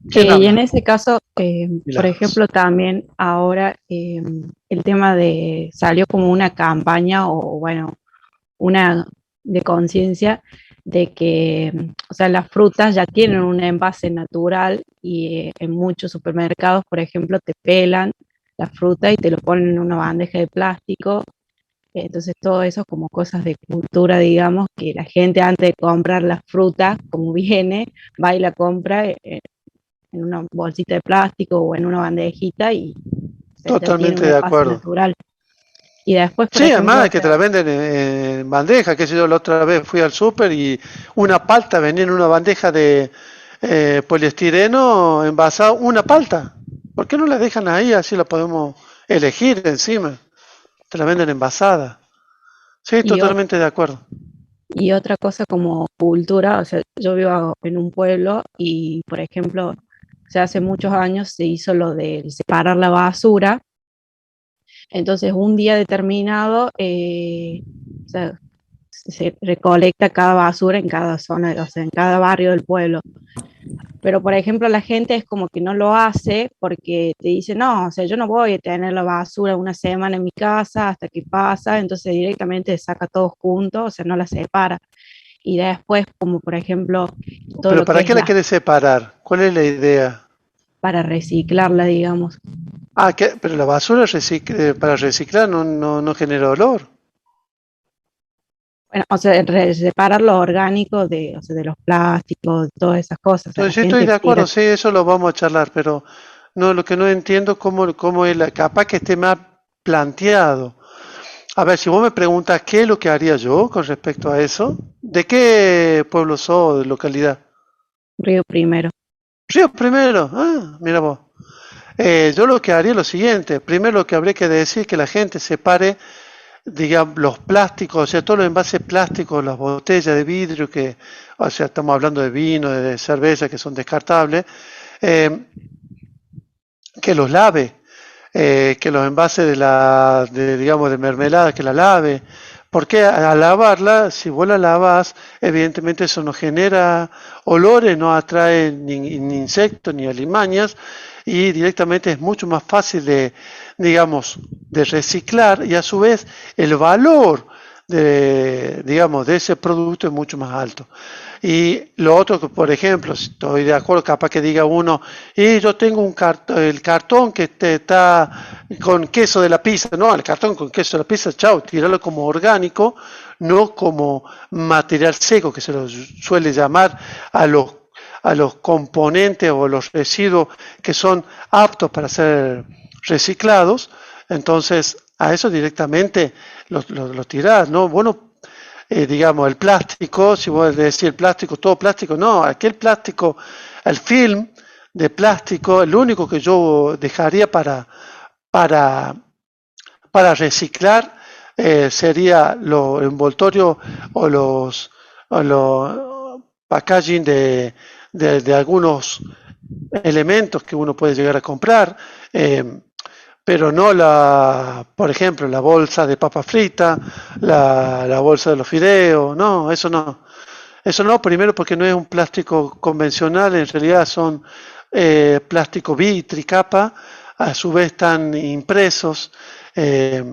Y en ese caso, por ejemplo, también ahora el tema salió como una campaña o bueno, una de conciencia de que, o sea, las frutas ya tienen un envase natural y en muchos supermercados, por ejemplo, te pelan la fruta y te lo ponen en una bandeja de plástico. Entonces todo eso como cosas de cultura, digamos, que la gente antes de comprar la fruta, como viene, va y la compra en una bolsita de plástico o en una bandejita y totalmente de acuerdo. Natural. Y después, sí, ejemplo, además que te la venden en bandeja, que yo la otra vez fui al súper y una palta venía en una bandeja de poliestireno envasada, una palta. ¿Por qué no la dejan ahí? Así la podemos elegir encima. Te la venden envasada. Sí, totalmente de acuerdo. Y otra cosa como cultura, o sea, yo vivo en un pueblo y, por ejemplo, o sea, hace muchos años se hizo lo de separar la basura. Entonces, un día determinado, o sea, se recolecta cada basura en cada zona, o sea, en cada barrio del pueblo. Pero, por ejemplo, la gente es como que no lo hace porque te dice, no, o sea, yo no voy a tener la basura una semana en mi casa hasta que pasa, entonces directamente saca todos juntos, o sea, no la separa. Y después, como por ejemplo... ¿Pero para qué la quieres separar? ¿Cuál es la idea? Para reciclarla, digamos. Pero la basura para reciclar no genera olor. Bueno, o sea, separar lo orgánico o sea, de los plásticos, todas esas cosas. Entonces, yo estoy de acuerdo, sí, eso lo vamos a charlar, pero No, lo que no entiendo cómo es capaz que esté más planteado. A ver, si vos me preguntas qué es lo que haría yo con respecto a eso, ¿de qué pueblo sos, de localidad? Río Primero. Río Primero, mira vos. Yo lo que haría es lo siguiente. Primero lo que habría que decir es que la gente separe, digamos, los plásticos, o sea, todos los envases plásticos, las botellas de vidrio, o sea, estamos hablando de vino, de cerveza, que son descartables, que los lave, que los envases digamos, de mermelada, que la lave. Porque al lavarla, si vos la lavas, evidentemente eso no genera olores, no atrae ni insectos ni alimañas, y directamente es mucho más fácil digamos, de reciclar, y a su vez el valor digamos, de ese producto es mucho más alto. Y lo otro que, por ejemplo, si estoy de acuerdo, capaz que diga uno, y yo tengo el cartón que está con queso de la pizza. No, el cartón con queso de la pizza, chao, tirarlo como orgánico, no como material seco, que se lo suele llamar a los componentes o los residuos que son aptos para ser reciclados. Entonces, a eso directamente lo tirás, ¿no? Bueno, digamos, el plástico, si vos decís el plástico, todo plástico, no, aquel plástico, el film de plástico, el único que yo dejaría para reciclar sería los envoltorios o los packaging de algunos elementos que uno puede llegar a comprar, pero no por ejemplo, la bolsa de papa frita, la bolsa de los fideos, no, eso no. Eso no, primero porque no es un plástico convencional, en realidad son plástico bitricapa, a su vez están impresos, es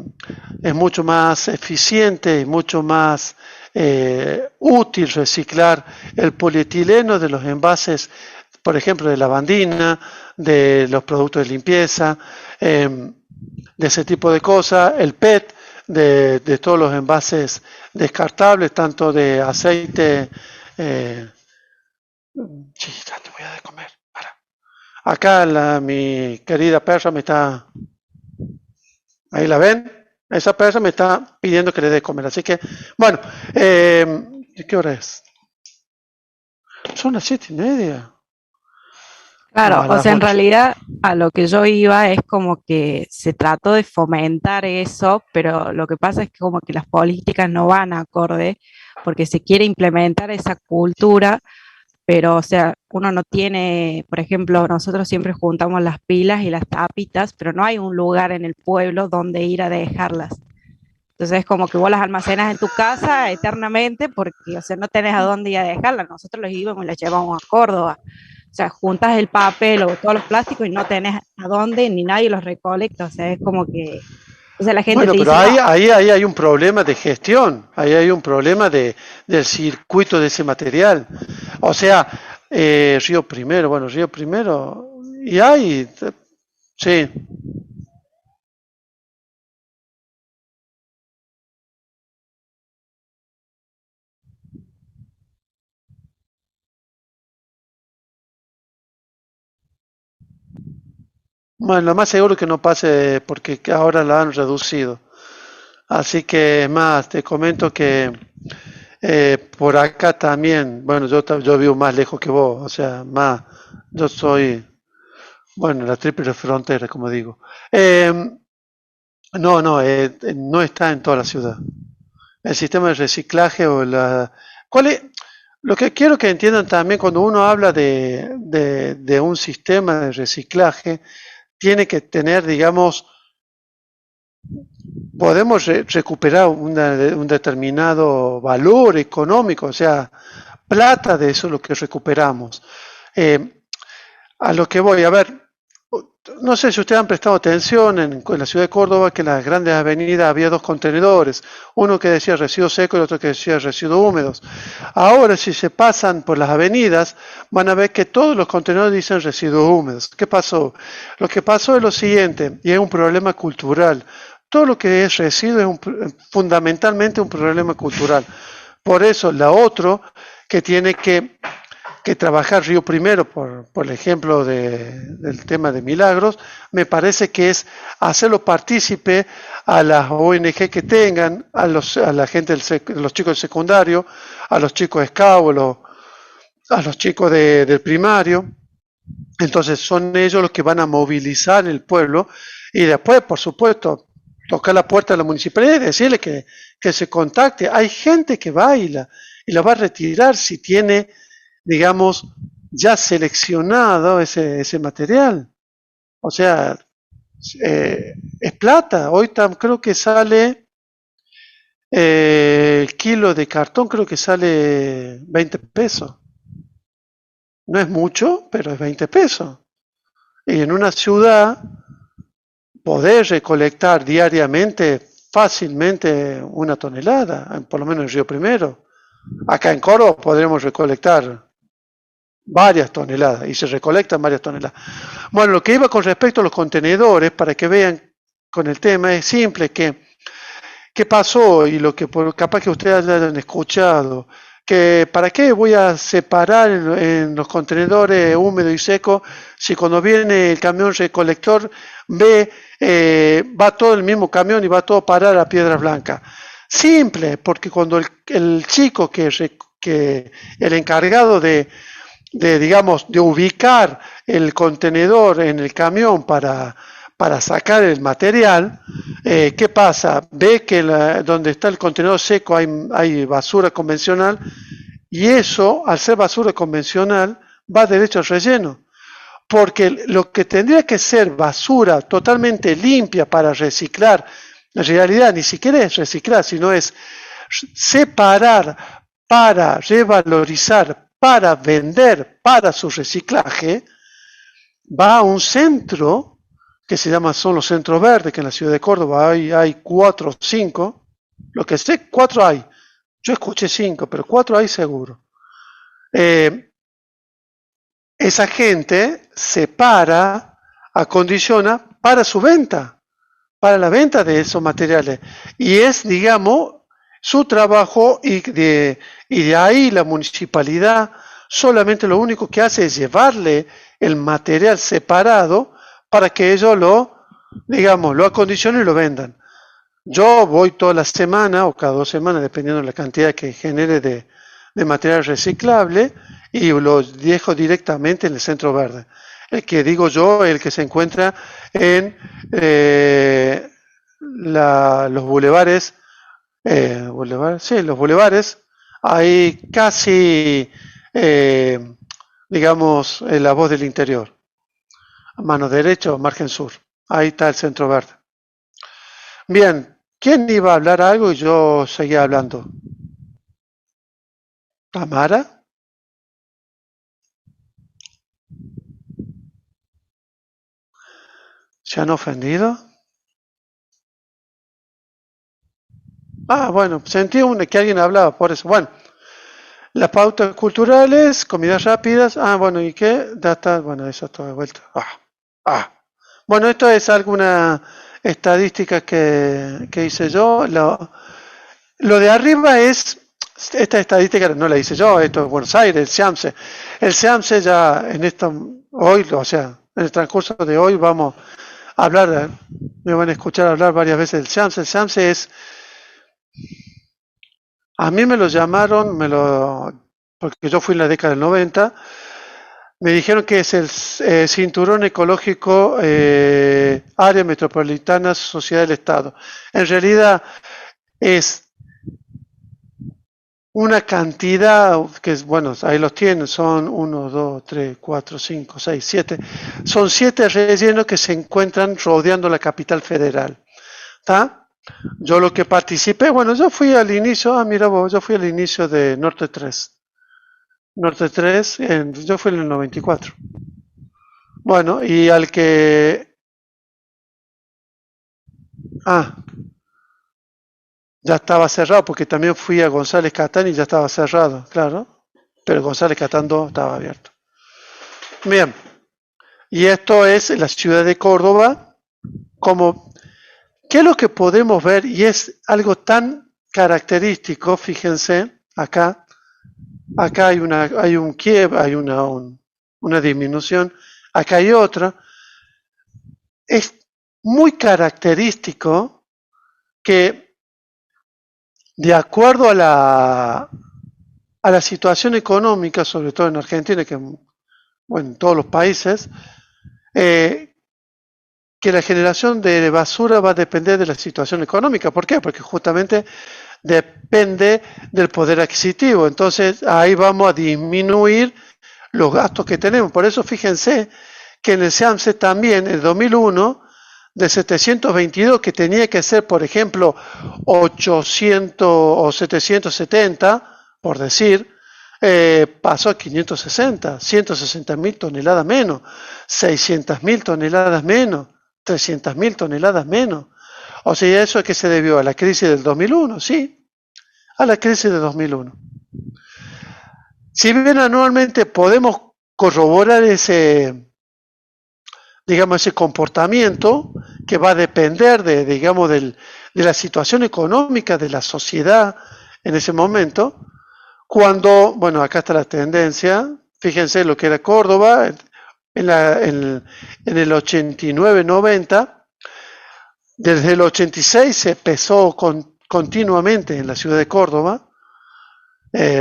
mucho más eficiente y mucho más útil reciclar el polietileno de los envases, por ejemplo, de lavandina, de los productos de limpieza, de ese tipo de cosas, el PET, de todos los envases descartables, tanto de aceite. Chiquita, te voy a dar de comer. Para. Acá mi querida perra me está. Ahí la ven. Esa perra me está pidiendo que le dé de comer. Así que, bueno, ¿qué hora es? Son las 7:30. Claro, No, o sea, en 8. realidad a lo que yo iba es como que se trató de fomentar eso, pero lo que pasa es que como que las políticas no van acorde, porque se quiere implementar esa cultura, pero o sea, uno no tiene, por ejemplo, nosotros siempre juntamos las pilas y las tapitas, pero no hay un lugar en el pueblo donde ir a dejarlas. Entonces es como que vos las almacenas en tu casa eternamente porque, o sea, no tenés a dónde ir a dejarlas. Nosotros los íbamos y las llevamos a Córdoba. O sea, juntas el papel o todos los plásticos y no tenés a dónde ni nadie los recolecta. O sea, es como que... O sea, la gente Bueno, te pero dice, no, ahí hay un problema de gestión, ahí hay un problema del circuito de ese material. O sea, Río Primero, y sí. Bueno, lo más seguro es que no pase porque ahora la han reducido. Así que, es más, te comento que por acá también, bueno, yo vivo más lejos que vos, o sea, yo soy, bueno, la triple frontera, como digo. No está en toda la ciudad. El sistema de reciclaje ¿cuál es? Lo que quiero que entiendan también cuando uno habla de un sistema de reciclaje, tiene que tener, digamos, podemos recuperar un determinado valor económico, o sea, plata de eso es lo que recuperamos. A lo que voy, a ver, no sé si ustedes han prestado atención en la ciudad de Córdoba, que en las grandes avenidas había dos contenedores, uno que decía residuos secos y otro que decía residuos húmedos. Ahora, si se pasan por las avenidas, van a ver que todos los contenedores dicen residuos húmedos. ¿Qué pasó? Lo que pasó es lo siguiente, y es un problema cultural. Todo lo que es residuo es fundamentalmente un problema cultural. Por eso, la otra que tiene que que trabajar Río Primero, por el ejemplo del tema de Milagros, me parece que es hacerlo partícipe a las ONG que tengan, a la gente, los chicos del secundario, a los chicos de SCAU, a los chicos del primario. Entonces son ellos los que van a movilizar el pueblo y después, por supuesto, tocar la puerta de la municipalidad y decirle que se contacte. Hay gente que va y la va a retirar si tiene, digamos, ya seleccionado ese material. O sea, es plata. Hoy creo que sale el kilo de cartón, creo que sale 20 pesos. No es mucho, pero es 20 pesos. Y en una ciudad, poder recolectar diariamente fácilmente 1 tonelada, por lo menos en Río Primero. Acá en Córdoba podremos recolectar varias toneladas, y se recolectan varias toneladas. Bueno, lo que iba con respecto a los contenedores, para que vean con el tema, es simple, ¿qué pasó? Y lo que capaz que ustedes hayan escuchado, que para qué voy a separar en los contenedores húmedo y seco si cuando viene el camión recolector va todo el mismo camión y va todo a parar a Piedras Blancas. Simple, porque cuando el chico que el encargado digamos, de ubicar el contenedor en el camión para sacar el material, ¿qué pasa? Ve que donde está el contenedor seco hay basura convencional, y eso, al ser basura convencional, va derecho al relleno. Porque lo que tendría que ser basura totalmente limpia para reciclar, en realidad ni siquiera es reciclar, sino es separar para revalorizar, para vender, para su reciclaje, va a un centro que son los centros verdes, que en la ciudad de Córdoba hay 4 o 5, lo que sé, 4 hay. Yo escuché 5, pero 4 hay seguro. Esa gente separa, acondiciona para su venta, para la venta de esos materiales. Y es, digamos, su trabajo, y de ahí la municipalidad solamente lo único que hace es llevarle el material separado para que ellos lo acondicionen y lo vendan. Yo voy toda la semana o cada 2 semanas, dependiendo de la cantidad que genere de material reciclable, y lo dejo directamente en el centro verde. El que digo yo, el que se encuentra en los bulevares, los bulevares, ahí casi, digamos, en la voz del interior. Mano derecha o margen sur. Ahí está el centro verde. Bien, ¿quién iba a hablar algo y yo seguía hablando? ¿Tamara? ¿Se han ofendido? Bueno, sentí que alguien hablaba, por eso. Bueno, las pautas culturales, comidas rápidas. Bueno, ¿y qué? Data, bueno, eso todo de vuelta. Bueno, esto es alguna estadística que hice yo. Lo de arriba esta estadística no la hice yo, esto es Buenos Aires, el SEAMSE. El SEAMSE ya hoy, o sea, en el transcurso de hoy vamos a hablar, me van a escuchar hablar varias veces del SEAMSE. El SEAMSE a mí me lo llamaron, porque yo fui en la década del 90, me dijeron que es el Cinturón Ecológico Área Metropolitana Sociedad del Estado. En realidad es una cantidad que bueno, ahí los tienen, son 1, 2, 3, 4, 5, 6, 7. Son 7 rellenos que se encuentran rodeando la capital federal. ¿Está? Yo lo que participé, bueno, yo fui al inicio, yo fui al inicio de Norte 3. Norte 3, yo fui en el 94. Bueno, y al que... ya estaba cerrado, porque también fui a González Catán y ya estaba cerrado, claro. Pero González Catán 2 estaba abierto. Bien. Y esto es la ciudad de Córdoba. ¿Qué es lo que podemos ver? Y es algo tan característico, fíjense, acá. acá hay un quiebre, hay una disminución, acá hay otra. Es muy característico que, de acuerdo a la situación económica, sobre todo en Argentina, que bueno, en todos los países, que la generación de basura va a depender de la situación económica. ¿Por qué? Porque justamente depende del poder adquisitivo. Entonces ahí vamos a disminuir los gastos que tenemos. Por eso fíjense que en el SEAMSE también, en el 2001, de 722, que tenía que ser, por ejemplo, 800 o 770, por decir, pasó a 560, 160.000 toneladas menos, 600.000 toneladas menos, 300.000 toneladas menos. O sea, ¿eso a qué se debió? ¿A la crisis del 2001? Sí, a la crisis del 2001. Si bien anualmente podemos corroborar ese comportamiento que va a depender de la situación económica de la sociedad en ese momento, cuando, bueno, acá está la tendencia, fíjense lo que era Córdoba en el 89-90, desde el 86 se pesó continuamente en la ciudad de Córdoba.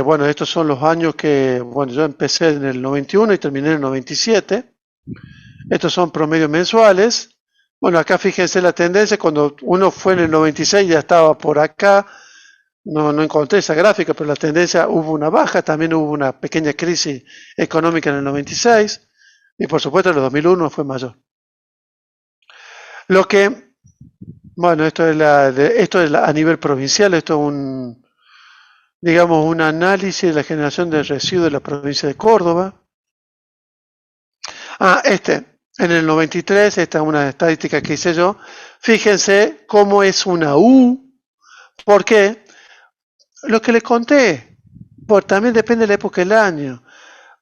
Bueno, estos son los años que, bueno, yo empecé en el 91 y terminé en el 97. Estos son promedios mensuales. Bueno, acá fíjense la tendencia, cuando uno fue en el 96 ya estaba por acá, no encontré esa gráfica, pero la tendencia, hubo una baja, también hubo una pequeña crisis económica en el 96, y por supuesto en el 2001 fue mayor. Lo que, bueno, esto es a nivel provincial, esto es un análisis de la generación de residuos de la provincia de Córdoba. En el 93, esta es una estadística que hice yo, fíjense cómo es una U, ¿por qué? Lo que les conté, también depende de la época del año,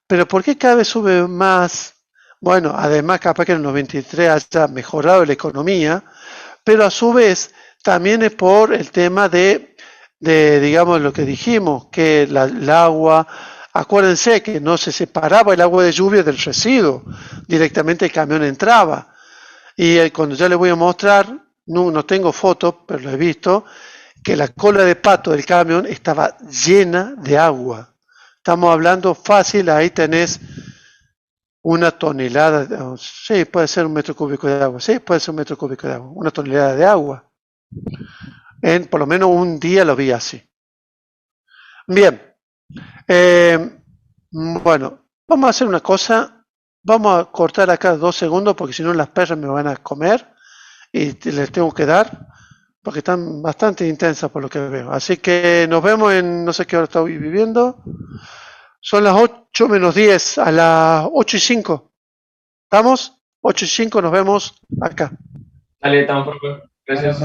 pero ¿por qué cada vez sube más? Bueno, además capaz que en el 93 haya mejorado la economía, pero a su vez también es por el tema de digamos, lo que dijimos, que el agua, acuérdense que no se separaba el agua de lluvia del residuo, directamente el camión entraba. Y cuando ya les voy a mostrar, no tengo fotos, pero lo he visto, que la cola de pato del camión estaba llena de agua. Estamos hablando fácil, ahí tenés una tonelada, sí, puede ser un metro cúbico de agua, sí, puede ser un metro cúbico de agua, una tonelada de agua. Por lo menos un día lo vi así. Bien, bueno, vamos a hacer una cosa, vamos a cortar acá 2 segundos porque si no las perras me van a comer y les tengo que dar, porque están bastante intensas por lo que veo. Así que nos vemos en, no sé qué hora estoy viviendo, son las 8 menos 10, a las 8:05. ¿Estamos? 8:05 nos vemos acá. Dale, estamos por. Gracias.